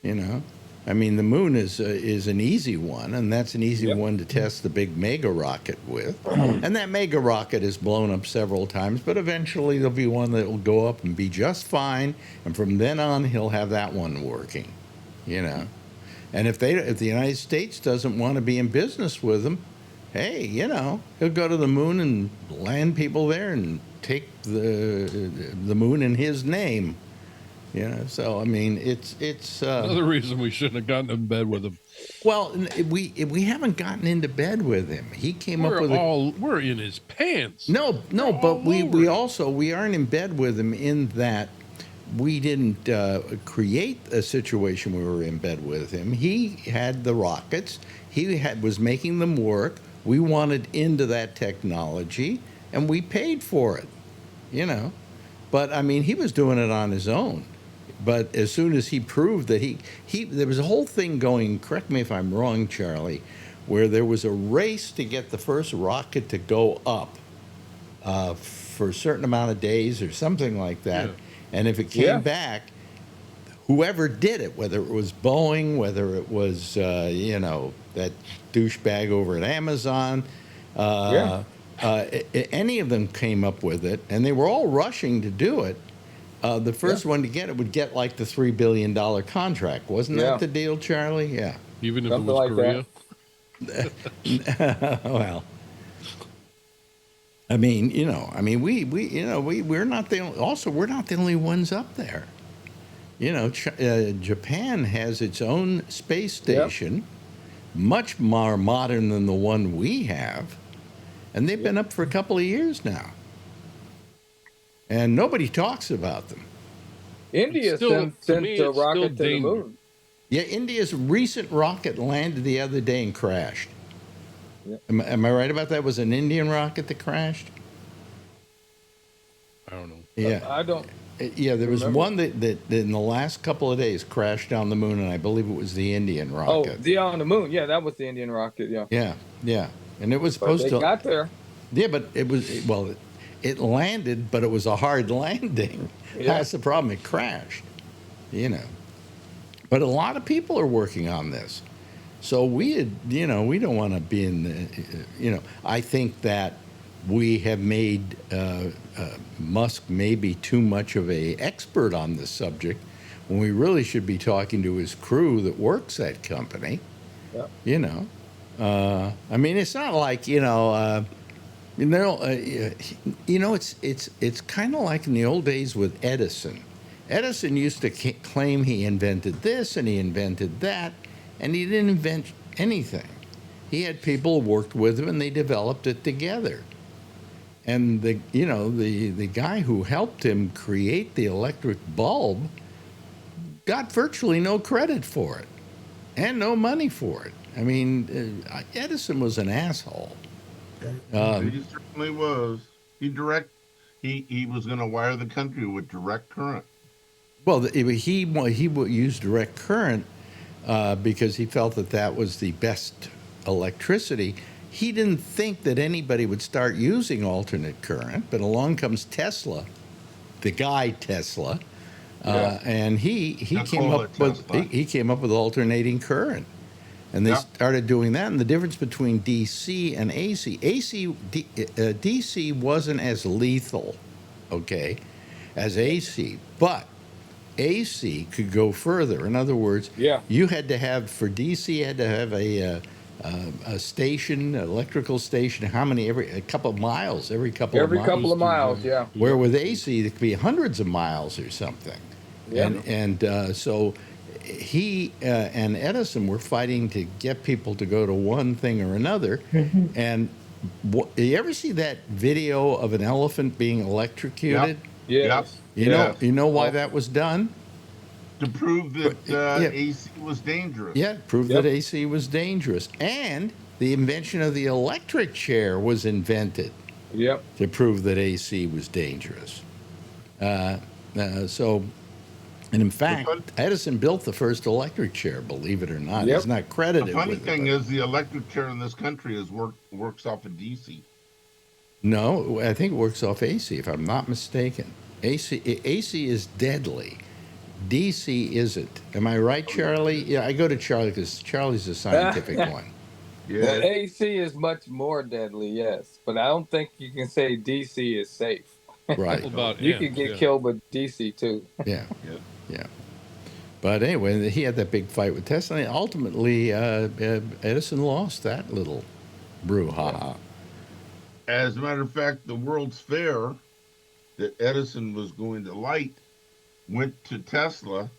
You know, I mean, the moon is an easy one, and that's an easy one to test the big mega rocket with. And that mega rocket is blown up several times, but eventually there'll be one that will go up and be just fine, and from then on he'll have that one working. You know. And if the United States doesn't want to be in business with him, hey, you know, he'll go to the moon and land people there and take the moon in his name. You know, so I mean, it's Another reason we shouldn't have gotten in bed with him. well, we haven't gotten into bed with him. He came up with We're in his pants. no, We're but all we over it. we aren't in bed with him in that we didn't create a situation where we were in bed with him. He had the rockets. He was making them work. We wanted into that technology, and we paid for it. You know, but I mean, he was doing it on his own. But as soon as he proved that there was a whole thing going. Correct me if I'm wrong, Charlie, where there was a race to get the first rocket to go up for a certain amount of days or something like that. Yeah. And if it came back, whoever did it, whether it was Boeing, whether it was, that douchebag over at Amazon, any of them came up with it, and they were all rushing to do it. The first one to get it would get like the $3 billion contract. Wasn't that the deal, Charlie? Yeah. Even if Something it was like Korea. Well, I mean, we're not the only ones up there. You know, Japan has its own space station, much more modern than the one we have, and they've been up for a couple of years now, and nobody talks about them. India Still, to sent me, a it's rocket still to the dangerous. moon. Yeah, India's recent rocket landed the other day and crashed. Yeah. Am I right about that? Was it an Indian rocket that crashed? I don't know. Yeah. I don't. Yeah, there was remember. one that in the last couple of days crashed down the moon, and I believe it was the Indian Oh, rocket. the on the moon. Yeah, that was the Indian rocket. Yeah. Yeah, and it was But supposed they to. got there. Yeah, but it landed, but it was a hard landing. Yeah. That's the problem. It crashed. You know, but a lot of people are working on this, so we don't want to be in the. I think that we have made Musk maybe too much of a expert on this subject when we really should be talking to his crew that works that company. Yeah. I mean, it's not like it's kind of like in the old days with Edison. Edison used to claim he invented this and he invented that, and he didn't invent anything. He had people who worked with him, and they developed it together. And the guy who helped him create the electric bulb got virtually no credit for it and no money for it. I mean, Edison was an asshole. He certainly was. He was going to wire the country with direct current. Well, he used direct current because he felt that was the best electricity. He didn't think that anybody would start using alternate current, but along comes Tesla, the guy Tesla, and he came up with alternating current, and they started doing that. And the difference between DC and DC wasn't as lethal, okay, as AC, but AC could go further. In other words, you had to have, for DC, you had to have a station, electrical station, a couple of miles, every couple of miles. Yeah. Where with AC, it could be hundreds of miles or something. Yeah. And so he and Edison were fighting to get people to go to one thing or another. And you ever see that video of an elephant being electrocuted? Yes. You know why that was done? To prove that AC was dangerous. Yeah, prove that AC was dangerous. And the invention of the electric chair was invented to prove that AC was dangerous. And in fact, Edison built the first electric chair, believe it or not. He's not credited with it. The funny with thing is the electric chair in this country works off of DC. No, I think it works off AC, if I'm not mistaken. AC is deadly. DC isn't. Am I right, Charlie? Yeah, I go to Charlie because Charlie's a scientific one. Yeah. Well, AC is much more deadly, yes. But I don't think you can say DC is safe. Right. You can get killed with DC, too. Yeah. But anyway, he had that big fight with Tesla, and ultimately Edison lost that little brouhaha. As a matter of fact, the World's Fair that Edison was going to light went to Tesla,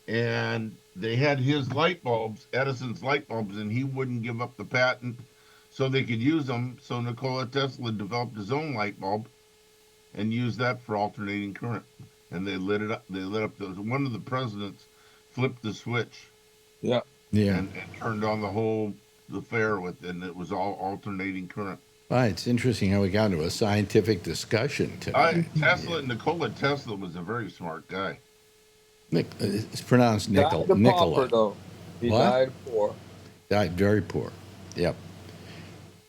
and they had his light bulbs, Edison's light bulbs, and he wouldn't give up the patent so they could use them. So Nikola Tesla developed his own light bulb and used that for alternating current. And they lit it up. They lit up one of the presidents flipped the switch. Yeah. And turned on the fair with it, and it was all alternating current. It's interesting how we got into a scientific discussion today. Nikola Tesla was a very smart guy. It's pronounced Nikola. Though. He died poor. Died very poor. Yep.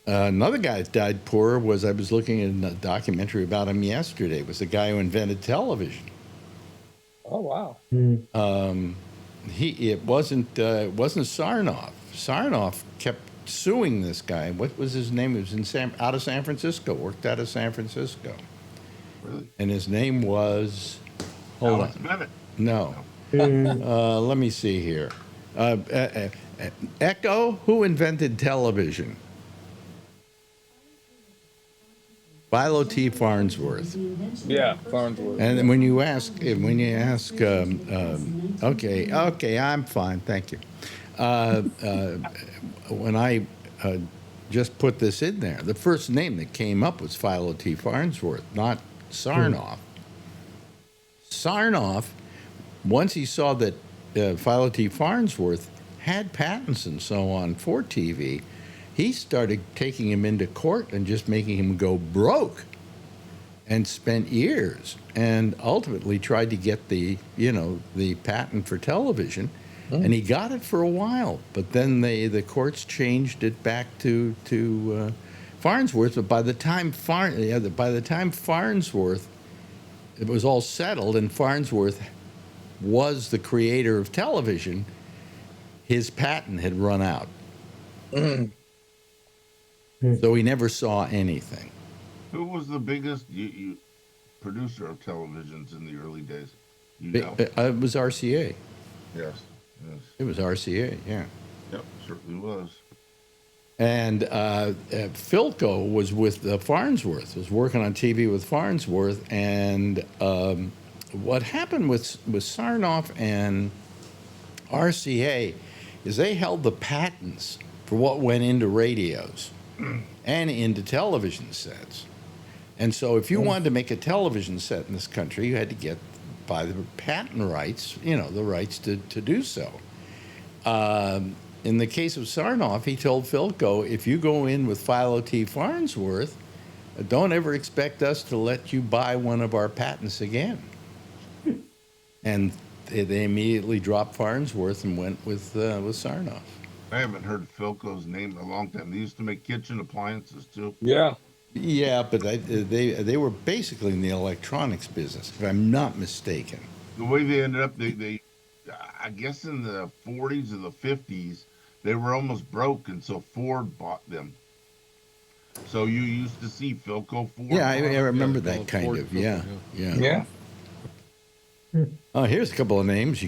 Another guy that died poor was, I was looking at a documentary about him yesterday, was the guy who invented television. Oh, wow. It wasn't Sarnoff. Sarnoff kept suing this guy. What was his name? He was out of San Francisco, worked out of San Francisco. Really? And his name was, hold on. Bennett. No. Let me see here. Echo, who invented television? Philo T. Farnsworth. Yeah, Farnsworth. And when you ask, okay, I'm fine, thank you. When I just put this in there, the first name that came up was Philo T. Farnsworth, not Sarnoff. Sarnoff, once he saw that Philo T. Farnsworth had patents and so on for TV, he started taking him into court and just making him go broke, and spent years and ultimately tried to get the patent for television. And he got it for a while, but then the courts changed it back to Farnsworth. But by the time Farnsworth, it was all settled, and Farnsworth was the creator of television, his patent had run out. So he never saw anything. Who was the biggest producer of televisions in the early days? It was RCA. Yes. It was RCA, yeah. Yep, certainly was. And Philco was with Farnsworth, was working on TV with Farnsworth. And what happened with Sarnoff and RCA is they held the patents for what went into radios and into television sets. And so if you wanted to make a television set in this country, you had to buy the patent rights, the rights to do so. In the case of Sarnoff, he told Philco, if you go in with Philo T. Farnsworth, don't ever expect us to let you buy one of our patents again. And they immediately dropped Farnsworth and went with Sarnoff. I haven't heard Philco's name in a long time. They used to make kitchen appliances too. Yeah. Yeah, but they were basically in the electronics business, if I'm not mistaken. The way they ended up, they I guess in the 40s or the 50s, they were almost broke, and so Ford bought them. So you used to see Philco Ford. Yeah, I remember Yeah, that kind Ford, of. Yeah. Yeah. Oh, here's a couple of names.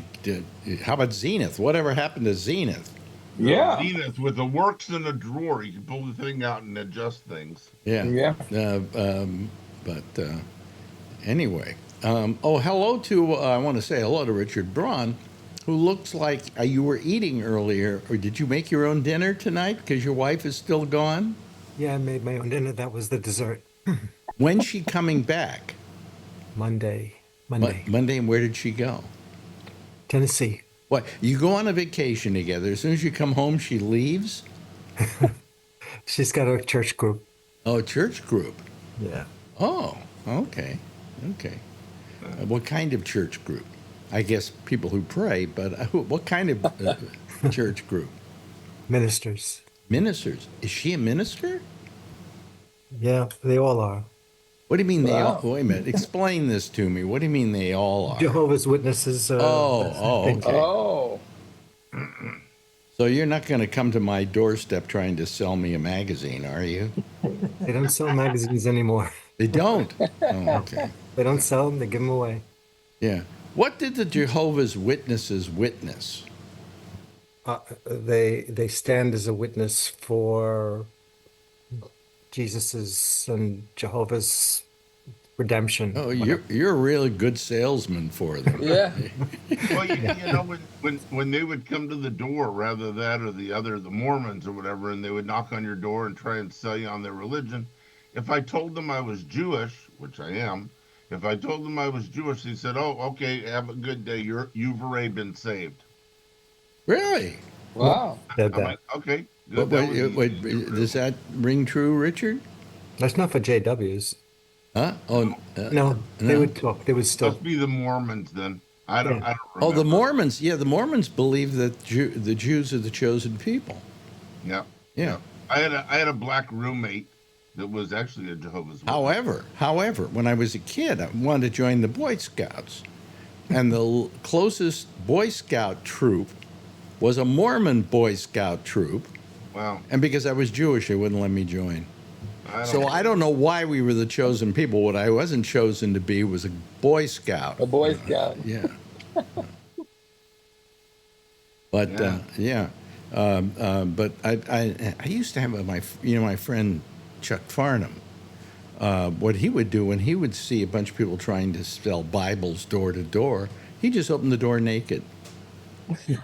How about Zenith? Whatever happened to Zenith? Yeah. Zenith with the works in a drawer. You can pull the thing out and adjust things. Yeah. Yeah. But anyway. Hello to, I want to say hello to Richard Braun, who looks like you were eating earlier. Or did you make your own dinner tonight because your wife is still gone? Yeah, I made my own dinner. That was the dessert. When's she coming back? Monday. Monday, and where did she go? Tennessee. What? You go on a vacation together. As soon as you come home, she leaves? She's got a church group. Oh, a church group. Yeah. Oh, okay. What kind of church group? I guess people who pray, but what kind of church group? Ministers. Ministers. Is she a minister? Yeah, they all are. What do you mean they Wow. all? Wait a minute. Explain this to me. What do you mean they all are? Jehovah's Witnesses. Okay. Oh. So you're not going to come to my doorstep trying to sell me a magazine, are you? They don't sell magazines anymore. They don't. Oh, okay. They don't sell them. They give them away. Yeah. What did the Jehovah's Witnesses witness? They stand as a witness for Jesus's and Jehovah's redemption. Oh, you're a really good salesman for them. Yeah. Well, you know, when they would come to the door, rather that or the Mormons or whatever, and they would knock on your door and try and sell you on their religion. If I told them I was Jewish, which I am, if I told them I was Jewish, they said, "Oh, okay, have a good day. You've already been saved." Really? Wow. Said I'm that. like, okay, But good. That was wait, easy. does that ring true, Richard? That's not for JWs. Huh? Oh, No, they no. would talk. They would still. Must be the Mormons then. I don't remember. Oh, the Mormons. Yeah, the Mormons believe that the Jews are the chosen people. Yeah. Yeah. I had a black roommate that was actually a Jehovah's Witness. However, when I was a kid, I wanted to join the Boy Scouts, and the closest Boy Scout troop was a Mormon Boy Scout troop, Wow. and because I was Jewish, they wouldn't let me join. I I don't know why we were the chosen people. What I wasn't chosen to be was a Boy Scout. A Boy Scout. Yeah. But but I used to have my friend Chuck Farnham. What he would do when he would see a bunch of people trying to sell Bibles door to door, he just opened the door naked.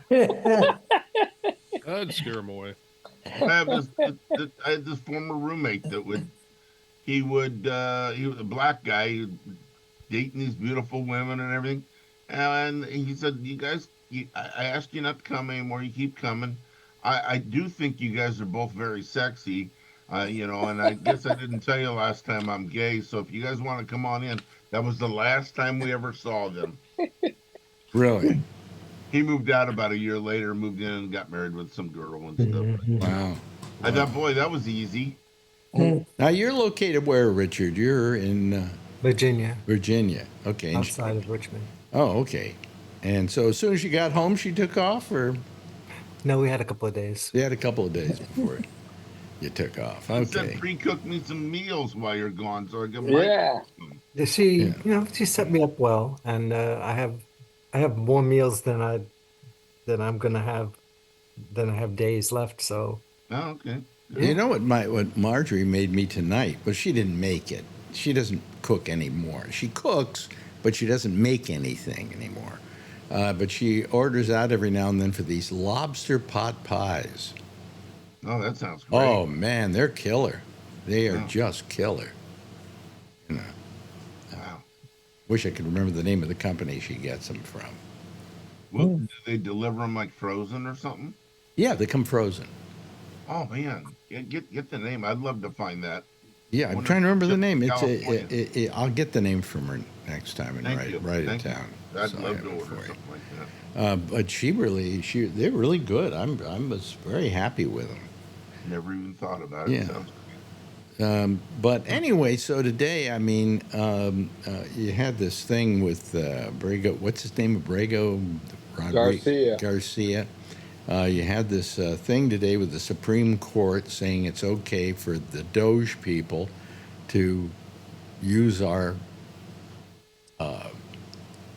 That'd scare him away. I had this former roommate that he was a black guy, he was dating these beautiful women and everything. And he said, "You guys, I asked you not to come anymore. You keep coming. I do think you guys are both very sexy, and I guess I didn't tell you last time I'm gay. So if you guys want to come on in," that was the last time we ever saw them. Really? He moved out about a year later, moved in and got married with some girl and stuff. Wow. I thought, boy, that was easy. Now you're located where, Richard? You're in Virginia, Virginia. Okay. And outside of Richmond. oh, okay. And so as soon as you got home, she took off, or No, we had a couple of days. you had a couple of days before you took off? He said, Okay. pre-cook me some meals while you're gone, so I can. Yeah. She, she set me up well, and I have more meals than I'm gonna have than I have days left. So Oh, okay. You know what Marjorie made me tonight? Well, she didn't make it. She doesn't cook anymore. She cooks, but she doesn't make anything anymore. But she orders out every now and then for these lobster pot pies. Oh, that sounds great. Oh man, they're killer. They are just killer. You know, Wow. wish I could remember the name of the company she gets them from. Well, do they deliver them like frozen or something? Yeah, they come frozen. Oh man, get the name. I'd love to find that. Yeah, I I'm wonder if trying to remember they the ship name. to It's California. I'll get the name from her next time and Thank you. write it Thank you. down. I'd So I love have to it order for you. something like that. But they're really good. I was very happy with them. Never even thought about it. Yeah. Sounds But anyway, so today, I mean, you had this thing with Brago. What's his name? Brago Garcia. Garcia. You had this thing today with the Supreme Court saying it's okay for the Doge people to use our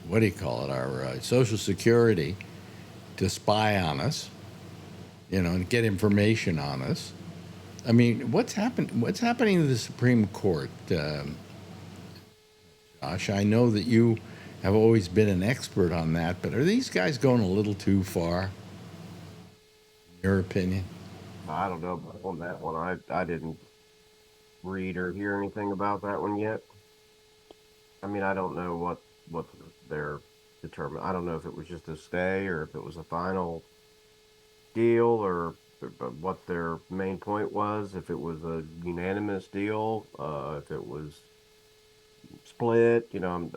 what do you call it? Our Social Security to spy on us, and get information on us. I mean, what's happened? What's happening to the Supreme Court, Josh? I know that you have always been an expert on that, but are these guys going a little too far? In your opinion? I don't know on that one. I didn't read or hear anything about that one yet. I mean, I don't know what they're determined. I don't know if it was just a stay or if it was a final deal or what their main point was. If it was a unanimous deal, if it was split. I don't.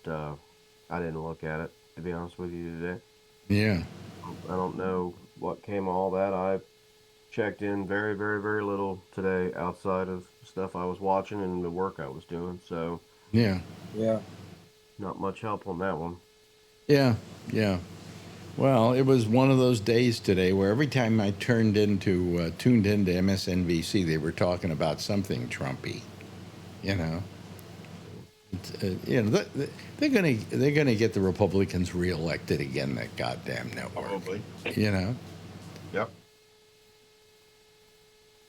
I didn't look at it to be honest with you today. Yeah. I don't know what came of all that. I checked in very, very, very little today outside of stuff I was watching and the work I was doing. So Yeah. Yeah. not much help on that one. Yeah. Yeah. Well, it was one of those days today where every time I tuned into MSNBC, they were talking about something Trumpy. You know, they're gonna get the Republicans reelected again. That goddamn network. probably. You know, Yep.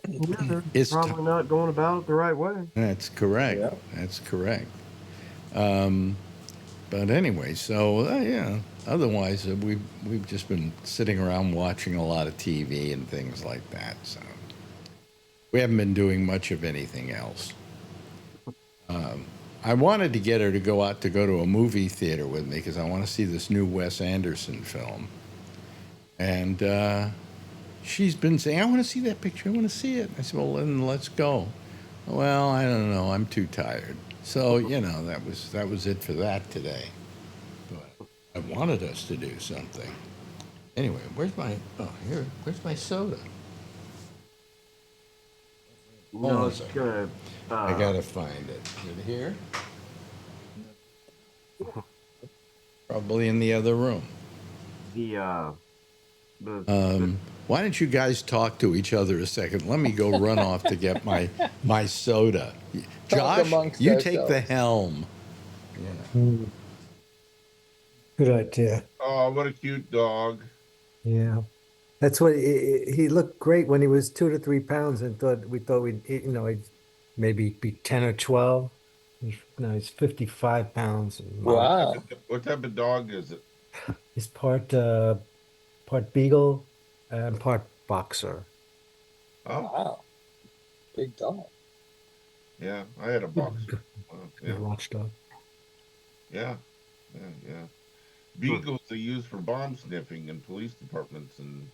Yeah, they're it's t- probably not going about it the right way. that's correct. Yeah. That's correct. But anyway, so yeah. Otherwise, we've just been sitting around watching a lot of TV and things like that. So we haven't been doing much of anything else. I wanted to get her to go to a movie theater with me because I want to see this new Wes Anderson film. And she's been saying, "I want to see that picture. I want to see it." I said, "Well, then let's go." Well, I don't know. I'm too tired. So that was it for that today. But I wanted us to do something. Anyway, where's my soda? No, it's sorry. good. I gotta find it. Is it here? Probably in the other room. The Why don't you guys talk to each other a second? Let me go run off to get my soda. Talk Josh, amongst you take the ourselves. helm. Mm, good idea. Oh, what a cute dog. Yeah. That's what he looked great when he was 2 to 3 pounds and we thought he'd maybe be 10 or 12. No, he's 55 pounds. Wow. What type of dog is it? He's part beagle and part boxer. Oh, Wow. Big dog. yeah. I had a boxer. Good Yeah, watchdog. yeah, yeah. Beagles they use for bomb sniffing in police departments and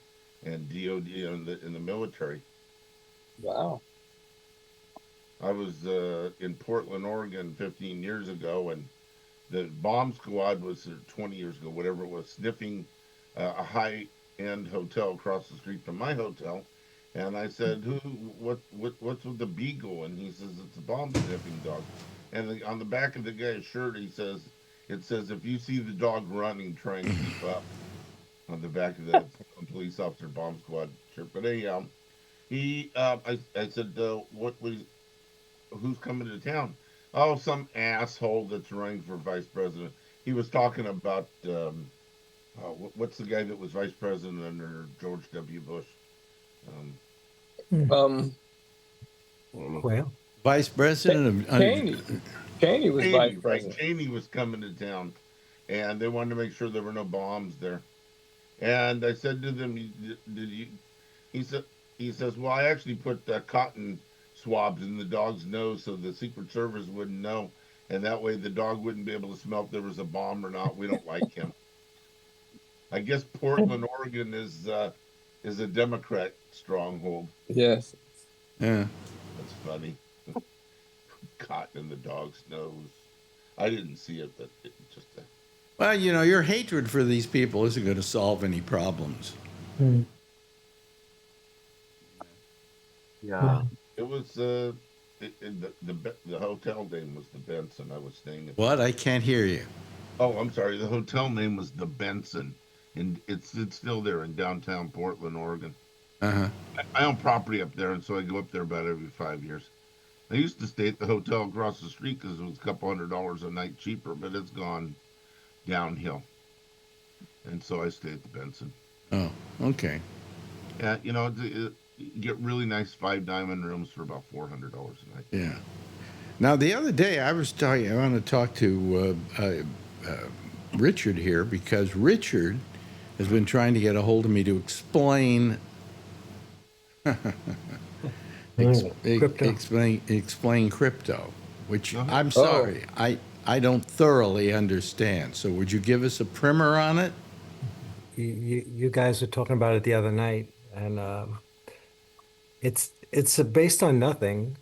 DOD in the military. Wow. I was in Portland, Oregon, 15 years ago, and the bomb squad was 20 years ago, whatever it was, sniffing a high-end hotel across the street from my hotel. And I said, what's with the beagle? And he says it's a bomb sniffing dog. And on the back of the guy's shirt, it says, if you see the dog running, try and keep up. On the back of the police officer bomb squad shirt. But anyhow, I said, who's coming to town? Oh, some asshole that's running for vice president. He was talking about what's the guy that was vice president under George W. Bush? Um, Well, Vice President of Cheney. Cheney was vice Cheney, right? president. Cheney was coming to town, and they wanted to make sure there were no bombs there. And I said to them, "Did you?" He said, "Well, I actually put cotton swabs in the dog's nose so the Secret Service wouldn't know, and that way the dog wouldn't be able to smell if there was a bomb or not. We don't like him. I guess Portland, Oregon is a Democrat stronghold. Yes. Yeah. That's funny. Cotton in the dog's nose. I didn't see it, but it just. Well, you know, your hatred for these people isn't going to solve any problems. Yeah. It was the hotel name was the Benson. I was staying at. What? I can't hear you. Oh, I'm sorry. The hotel name was the Benson, and it's still there in downtown Portland, Oregon. Uh-huh. I own property up there, and so I go up there about every 5 years. I used to stay at the hotel across the street because it was a couple $100 a night cheaper, but it's gone downhill. And so I stay at the Benson. Oh, okay. Yeah, you know, you get really nice 5-diamond rooms for about $400 a night. Yeah. Now, the other day, I want to talk to Richard here because Richard has been trying to get a hold of me to explain explain crypto, which I'm sorry, I don't thoroughly understand. So would you give us a primer on it? You guys were talking about it the other night, and it's based on nothing.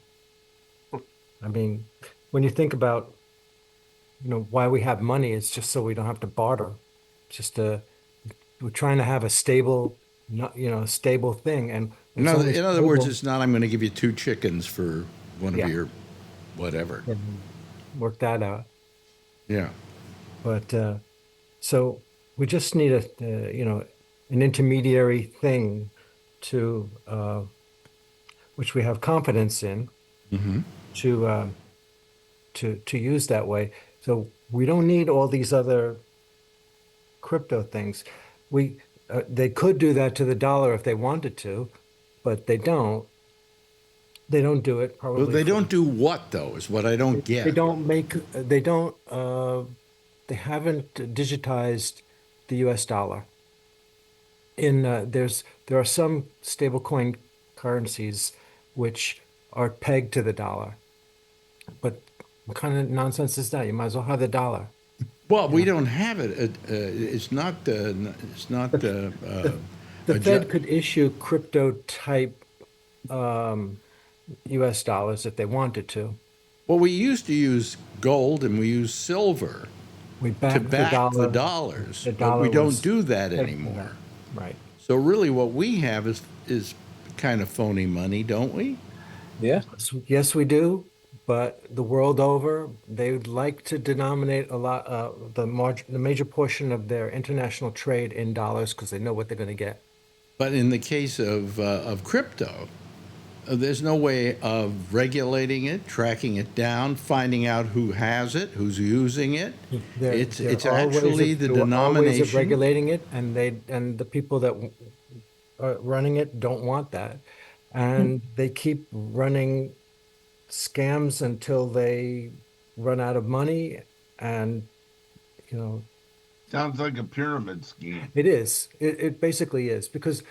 I mean, when you think about, why we have money, it's just so we don't have to barter. We're trying to have a stable, stable thing. And in other words, it's not, I'm going to give you 2 chickens for one of your whatever. Work that out. Yeah. But so we just need an intermediary thing to which we have confidence in to use that way. So we don't need all these other crypto things. They could do that to the dollar if they wanted to, but they don't. They don't do it probably. Well, they don't do what though? Is what I don't get. They haven't digitized the U.S. dollar. There are some stablecoin currencies which are pegged to the dollar, but what kind of nonsense is that? You might as well have the dollar. Well, we don't have it. It's not. It's not. The Fed could issue crypto type U.S. dollars if they wanted to. Well, we used to use gold and we use silver to back the dollars, but we don't do that anymore. Right. So really, what we have is kind of phony money, don't we? Yeah. Yes, we do. But the world over, they would like to denominate a lot the major portion of their international trade in dollars because they know what they're going to get. But in the case of crypto, there's no way of regulating it, tracking it down, finding out who has it, who's using it. It's actually the denomination. There are ways of regulating it, and the people that are running it don't want that, and they keep running scams until they run out of money, and sounds like a pyramid scheme. It is. It basically is, because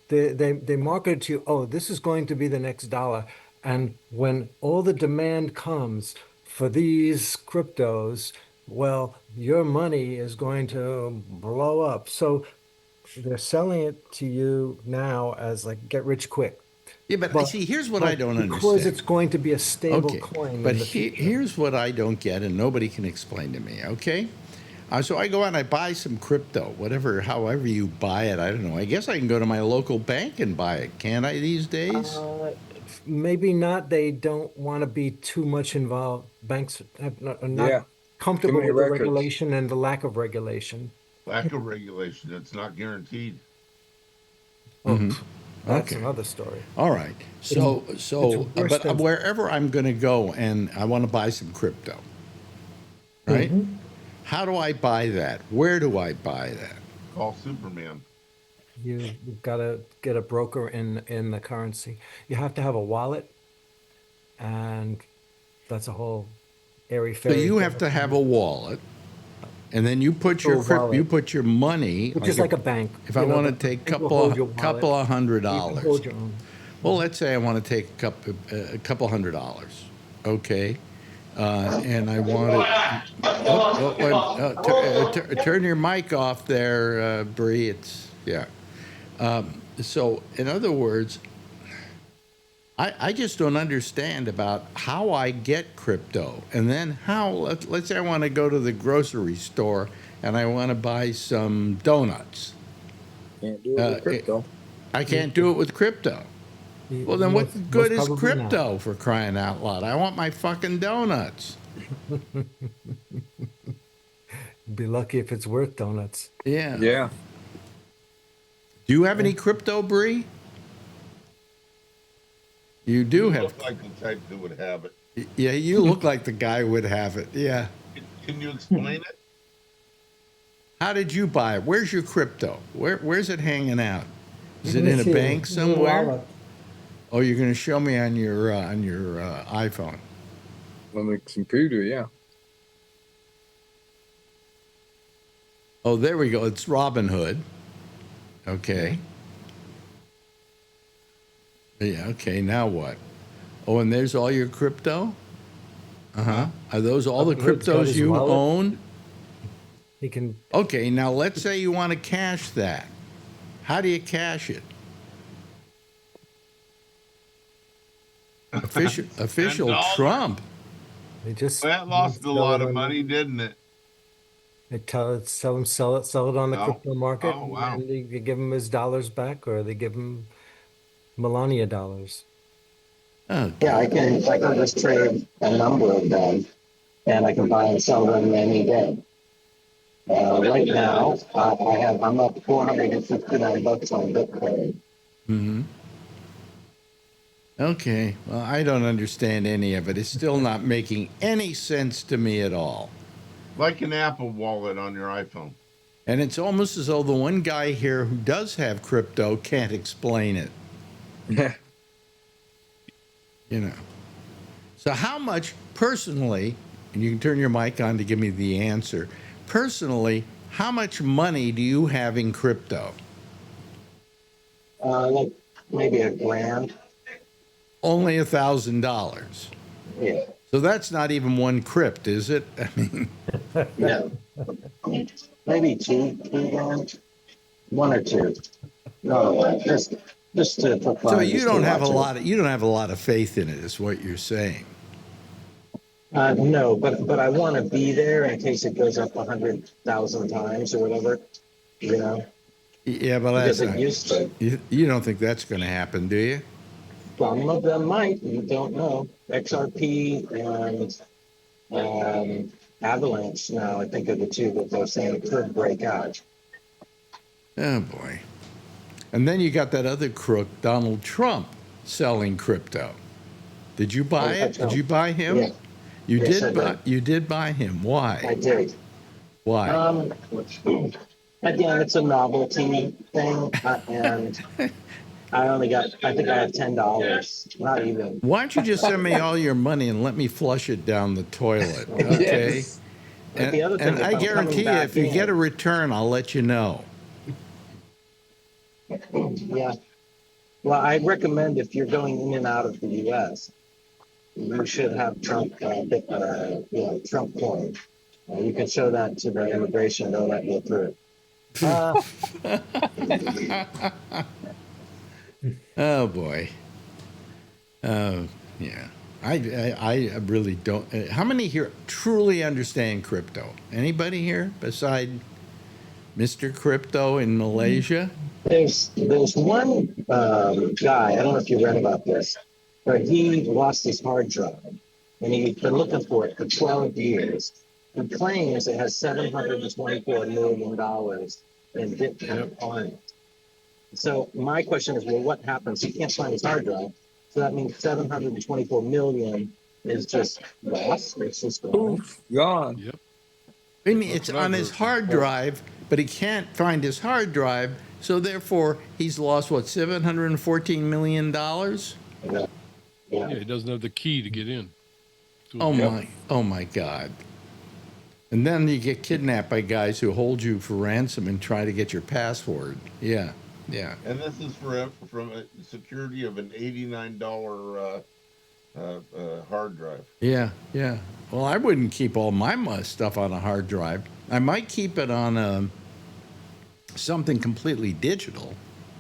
they market to you, oh, this is going to be the next dollar, and when all the demand comes for these cryptos, well, your money is going to blow up. So they're selling it to you now as like get rich quick. Yeah, but see, here's what I don't understand. Because it's going to be a stable coin. But here's what I don't get, and nobody can explain to me, okay? So I go out and I buy some crypto, however you buy it, I don't know. I guess I can go to my local bank and buy it, can't I, these days? Maybe not. They don't want to be too much involved. Banks are not comfortable with the regulation and the lack of regulation. Lack of regulation, it's not guaranteed. That's another story. All right. But wherever I'm going to go and I want to buy some crypto, right? How do I buy that? Where do I buy that? Call Superman. You've got to get a broker in the currency. You have to have a wallet, and that's a whole airy-fairy. So you have to have a wallet. And then you put your money, which is like a bank. If I want to take a couple of $100, Well, let's say I want to take a couple $100. Okay. And I want to turn your mic off there, Bree. It's yeah. So, in other words, I just don't understand about how I get crypto, and then how. Let's say I want to go to the grocery store and I want to buy some donuts. Can't do it with crypto. I can't do it with crypto. Well, then what good is crypto for crying out loud? I want my fucking donuts. Be lucky if it's worth donuts. Yeah. Yeah. Do you have any crypto, Bree? You do You have. look like the type that would have it. Yeah, you look like the guy would have it. Yeah. Can you explain it? How did you buy it? Where's your crypto? Where's it hanging out? Is it in a bank somewhere? Oh, you're going to show me on your iPhone. On the computer, yeah. Oh, there we go. It's Robinhood. Okay. Yeah, okay. Now what? Oh, and there's all your crypto? Uh-huh. Are those all the cryptos you own? He can. Okay, now let's say you want to cash that. How do you cash it? Official Trump. They just. That lost a lot of money, didn't it? They sell it on the crypto market. Oh, wow. And they give him his dollars back, or they give him Melania dollars. Oh, Yeah, I can just trade a number of them, and I can buy and sell them any day. Right now, I'm up $459 on Bitcoin. Mm-hmm. Okay. Well, I don't understand any of it. It's still not making any sense to me at all. Like an Apple Wallet on your iPhone. And it's almost as though the one guy here who does have crypto can't explain it. Yeah. You know. So how much personally, and you can turn your mic on to give me the answer, personally, how much money do you have in crypto? Like maybe $1,000. Only $1,000. Yeah. So that's not even one crypt, is it? I mean, No. Maybe two grand. One or two. No, just to for fun. so you don't have a lot of faith in it, is what you're saying. No, but I want to be there in case it goes up 100,000 times or whatever. You know. Yeah, but Because that's it used to. you don't think that's going to happen, do you? Some of them might. You don't know. XRP and Avalanche now, I think, are the two that they're saying could break out. Oh boy. And then you got that other crook, Donald Trump, selling crypto. Did you buy it? Did you buy him? Yeah. You did buy him. Why? I did. Why? Again, it's a novelty thing, and I think I have $10. Not even. Why don't you just send me all your money and let me flush it down the toilet? Okay. Yes. But the other thing, And I guarantee you, if you get a return, I'll let you know. Yeah. Well, I recommend if you're going in and out of the U.S., you should have Trump coin. You can show that to the immigration; they'll let you through. Oh boy. Yeah. I really don't. How many here truly understand crypto? Anybody here beside Mr. Crypto in Malaysia? There's one guy. I don't know if you read about this, but he lost his hard drive, and he's been looking for it for 12 years. He claims it has $724 million in Bitcoin on it. So my question is, well, what happens? He can't find his hard drive, so that means 724 million is just lost. It's just gone. Gone. Yep. I mean, it's on his hard drive, but he can't find his hard drive, so therefore he's lost what, $714 million? Yeah. Yeah, he doesn't have the key to get in. Oh my God. And then you get kidnapped by guys who hold you for ransom and try to get your password. Yeah. Yeah. And this is from a security of an $89 hard drive. Yeah. Yeah. Well, I wouldn't keep all my stuff on a hard drive. I might keep it on something completely digital.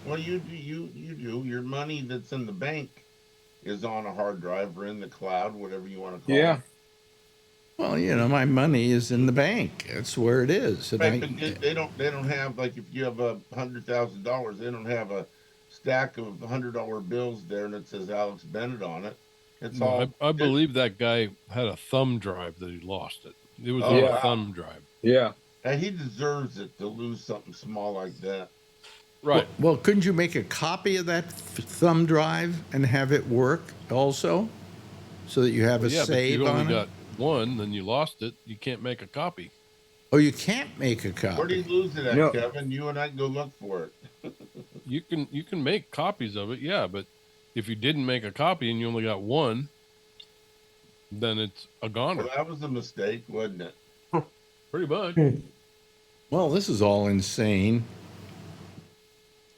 Well, you do. Your money that's in the bank is on a hard drive or in the cloud, whatever you want to call Yeah. it. Well, my money is in the bank. That's where it is. And Right, but they don't have, like, if you have $100,000, they don't have a stack of $100 bills there and it says Alex Bennett on it. It's No, all. I believe that guy had a thumb drive that he lost it. It was Oh, on Yeah. a thumb drive. Yeah. And he deserves it to lose something small like that. Right. Well, couldn't you make a copy of that thumb drive and have it work also, so that you have a Yeah, but save you on only it? got one, then you lost it. You can't make a copy. Oh, you can't make a copy. Where do you lose it at, No. Kevin? You and I can go look for it. You can make copies of it, yeah, but if you didn't make a copy and you only got one, then it's a goner. Well, that was a mistake, wasn't it? Pretty much. Well, this is all insane.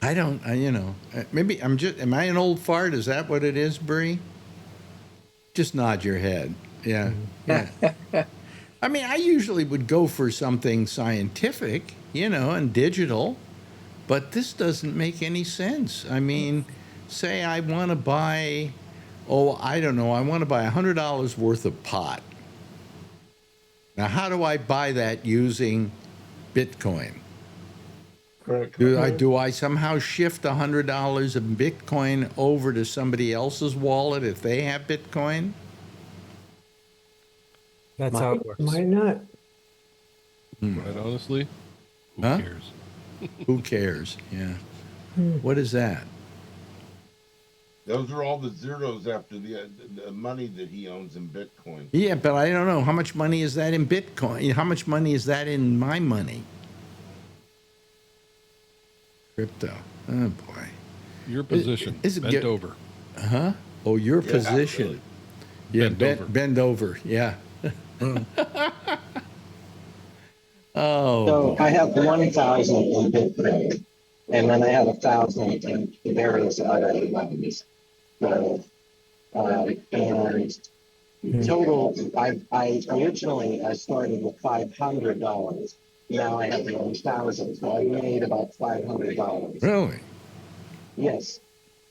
I don't, maybe am I an old fart? Is that what it is, Bree? Just nod your head. Yeah. Yeah. I mean, I usually would go for something scientific, and digital, but this doesn't make any sense. I mean, say I want to buy, I don't know, I want to buy $100 worth of pot. Now, how do I buy that using Bitcoin? Correct. Do I somehow shift $100 of Bitcoin over to somebody else's wallet if they have Bitcoin? That's how it works. Might not. Right, honestly, who Huh? cares? Who cares? Yeah. What is that? Those are all the zeros after the money that he owns in Bitcoin. Yeah, but I don't know. How much money is that in Bitcoin? How much money is that in my money? Crypto. Oh, boy. Your position, is it bent get- over. Huh? Oh, your Yeah, position. really. Yeah, Bent over. bend over. Yeah. Oh. So I have 1,000 in Bitcoin, and then I have 1,000 in various other monies. So, and total, I originally I started with $500. Now I have 1,000, so I made about $500. Really? Yes.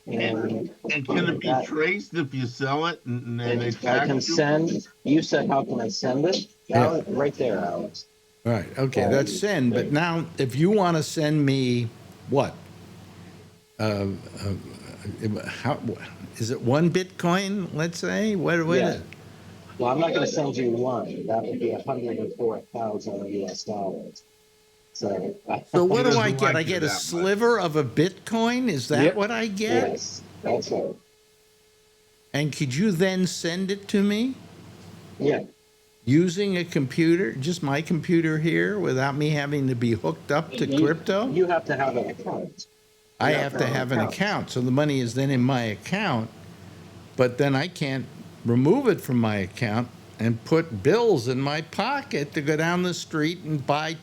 And can it be that- traced if you sell it and then they I tax can you? send. You said, how can I send it? Yeah. Right there, Alex. All right. Okay, that's send. But now, if you want to send me what? How is it 1 Bitcoin? Let's say. What Yeah. is it? Well, I'm not going to send you one. That would be 104,000 US dollars. So, So what do doesn't I get? like I you get that a much. sliver of a Bitcoin. Is that Yep. what I get? yes, that's right. And could you then send it to me Yeah. using a computer, just my computer here, without me having to be hooked up to crypto? You have to have an account. I You have to have an account, so the money is then in my account, but then I can't remove it from my account and put bills in my pocket to go down the street and buy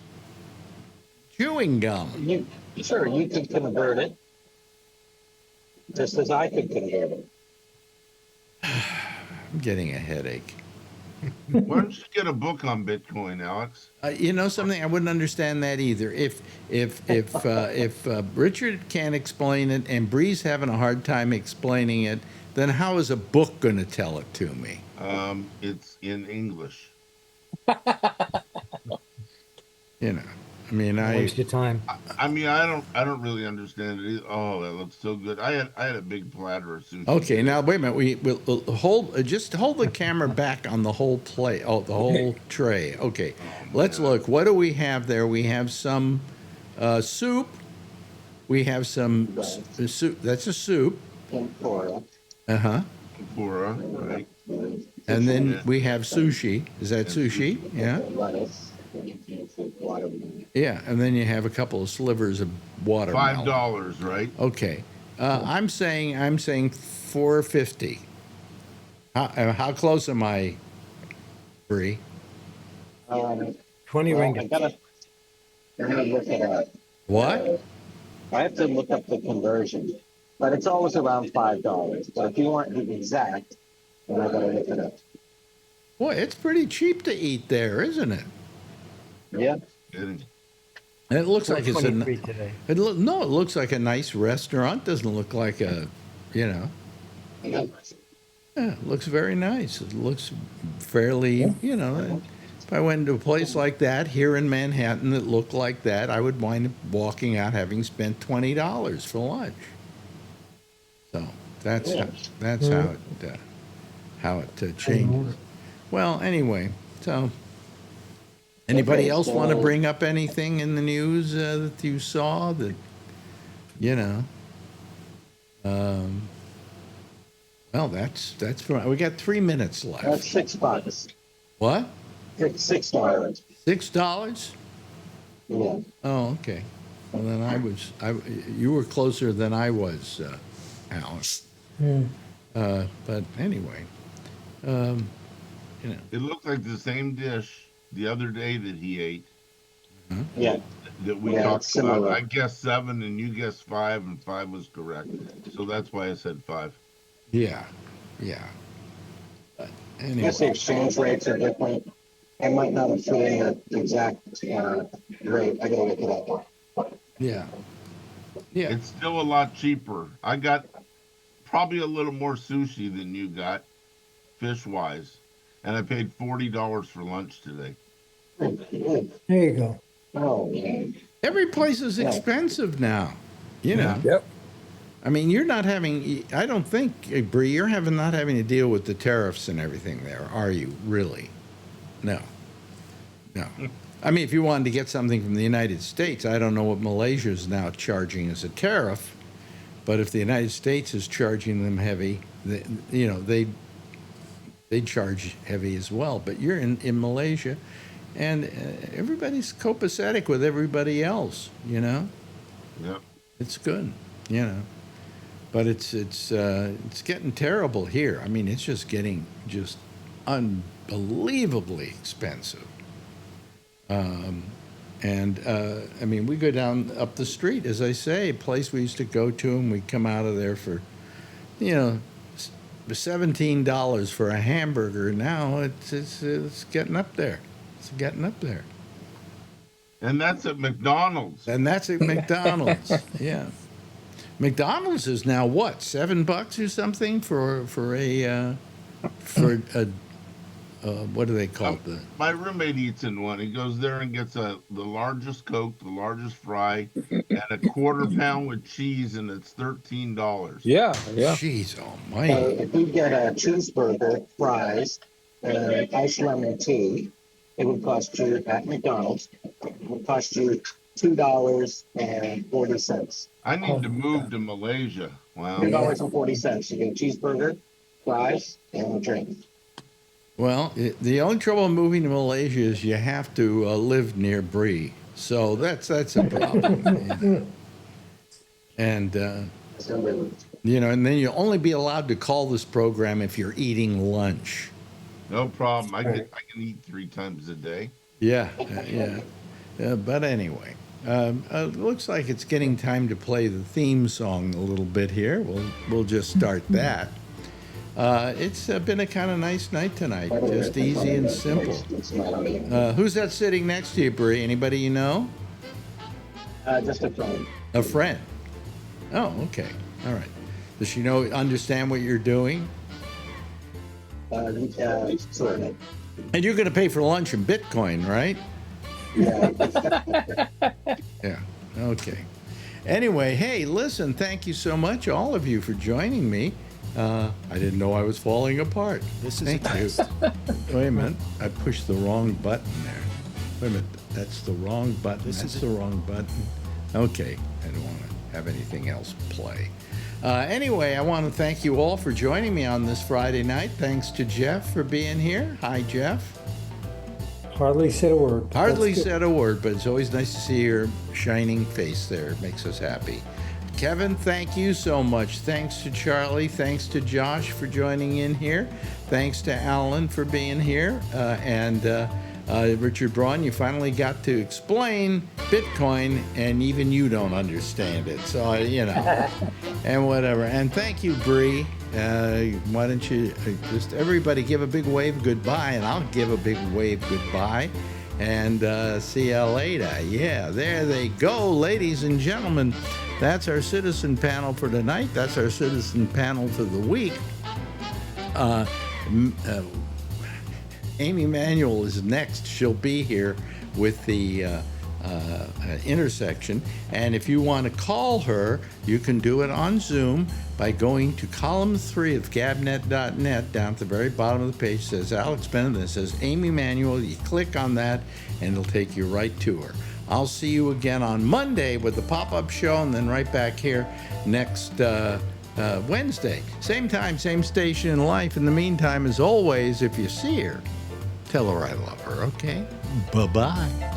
chewing gum. Sure, you could convert it, just as I could convert it. I'm getting a headache. Why don't you get a book on Bitcoin, Alex? You know something? I wouldn't understand that either. If Richard can't explain it and Bree's having a hard time explaining it, then how is a book going to tell it to me? It's in English. You know, I mean, Waste your time. I mean, I don't really understand it either. Oh, that looks so good. I had a big platter of sushi. Okay, now wait a minute. We'll hold the camera back on the whole plate. Oh, the whole tray. Okay, let's look. What do we have there? We have some soup. We have some soup. That's a soup. Tempura. Tempura, right? And then we have sushi. Is that sushi? Yeah. Lettuce. Watermelon. Yeah. And then you have a couple of slivers of watermelon. $5, right? Okay. I'm saying $4.50. How close am I, Bree? 20 well, ringgit. I'm gonna look it up. What? I have to look up the conversion, but it's always around $5. But if you want the exact, then I gotta look it up. Boy, it's pretty cheap to eat there, isn't it? Yeah. Kidding. And it looks like it's a. 23 today. It looks like a nice restaurant. Doesn't look like a, you know. Yeah, it looks very nice. It looks fairly, you know. If I went to a place like that here in Manhattan that looked like that, I would wind up walking out having spent $20 for lunch. So that's how it changes. Well, anyway, so anybody else want to bring up anything in the news that you saw that, you know? Well, that's we got 3 minutes left. That's $6. What? $6. $6? Yeah. Oh, okay. Well, then you were closer than I was, Alan. But anyway, you know. It looked like the same dish the other day that he ate. Yeah. That we talked about. I guessed 7 and you guessed 5, and 5 was correct. So that's why I said 5. Yeah. But I anyway. guess the exchange rates are different. I might not have put in the exact rate. I gotta look it up. Yeah. It's still a lot cheaper. I got probably a little more sushi than you got, fish-wise. And I paid $40 for lunch today. There you go. Oh, man. Every place is expensive now, you know. Yep. I mean, you're not having, I don't think, Bree, you're not having to deal with the tariffs and everything there, are you, really? No. I mean, if you wanted to get something from the United States, I don't know what Malaysia is now charging as a tariff, but if the United States is charging them heavy, they charge heavy as well. But you're in Malaysia, and everybody's copacetic with everybody else, you know? Yep. It's good, you know. But it's getting terrible here. I mean, it's just getting just unbelievably expensive. I mean, we go down up the street, as I say, a place we used to go to, and we come out of there for, you know, $17 for a hamburger. Now it's getting up there. It's getting up there. And that's at McDonald's. Yeah. McDonald's is now what, $7 or something for a what do they call it? My roommate eats in one. He goes there and gets the largest Coke, the largest fry, and a quarter pound with cheese, and it's $13. Yeah. Jeez almighty. If you get a cheeseburger, fries, and iced lemon tea, it would cost you at McDonald's. It would cost you $2.40. I need to move to Malaysia. Wow. $2.40. You get a cheeseburger, fries, and a drink. Well, the only trouble in moving to Malaysia is you have to live near Bree, so that's a problem. And you know, and then you'll only be allowed to call this program if you're eating lunch. No problem. I can eat 3 times a day. Yeah. But anyway, it looks like it's getting time to play the theme song a little bit here. We'll just start that. It's been a kind of nice night tonight, just easy and simple. Who's that sitting next to you, Bree? Anybody you know? Just a friend. A friend. Oh, okay. All right. Does she understand what you're doing? Sort of. And you're going to pay for lunch in Bitcoin, right? Yeah. Yeah. Okay. Anyway, hey, listen, thank you so much, all of you, for joining me. I didn't know I was falling apart. Thank you. Wait a minute. I pushed the wrong button there. Wait a minute. That's the wrong button. That's the wrong button. Okay. I don't want to have anything else play. Anyway, I want to thank you all for joining me on this Friday night. Thanks to Jeff for being here. Hi, Jeff. Hardly said a word. Hardly said a word, but it's always nice to see your shining face there. It makes us happy. Kevin, thank you so much. Thanks to Charlie. Thanks to Josh for joining in here. Thanks to Alan for being here. And Richard Braun, you finally got to explain Bitcoin, and even you don't understand it. So, and whatever. And thank you, Bree. Why don't you just everybody give a big wave goodbye, and I'll give a big wave goodbye. And see you later. Yeah, there they go, ladies and gentlemen. That's our citizen panel for tonight. That's our citizen panel for the week. Amy Manuel is next. She'll be here with the intersection. And if you want to call her, you can do it on Zoom by going to column 3 of gabnet.net. Down at the very bottom of the page says Alex Bennett, and it says Amy Manuel. You click on that and it'll take you right to her. I'll see you again on Monday with the pop-up show, and then right back here next Wednesday. Same time, same station in life. In the meantime, as always, if you see her, tell her I love her, okay? Bye-bye.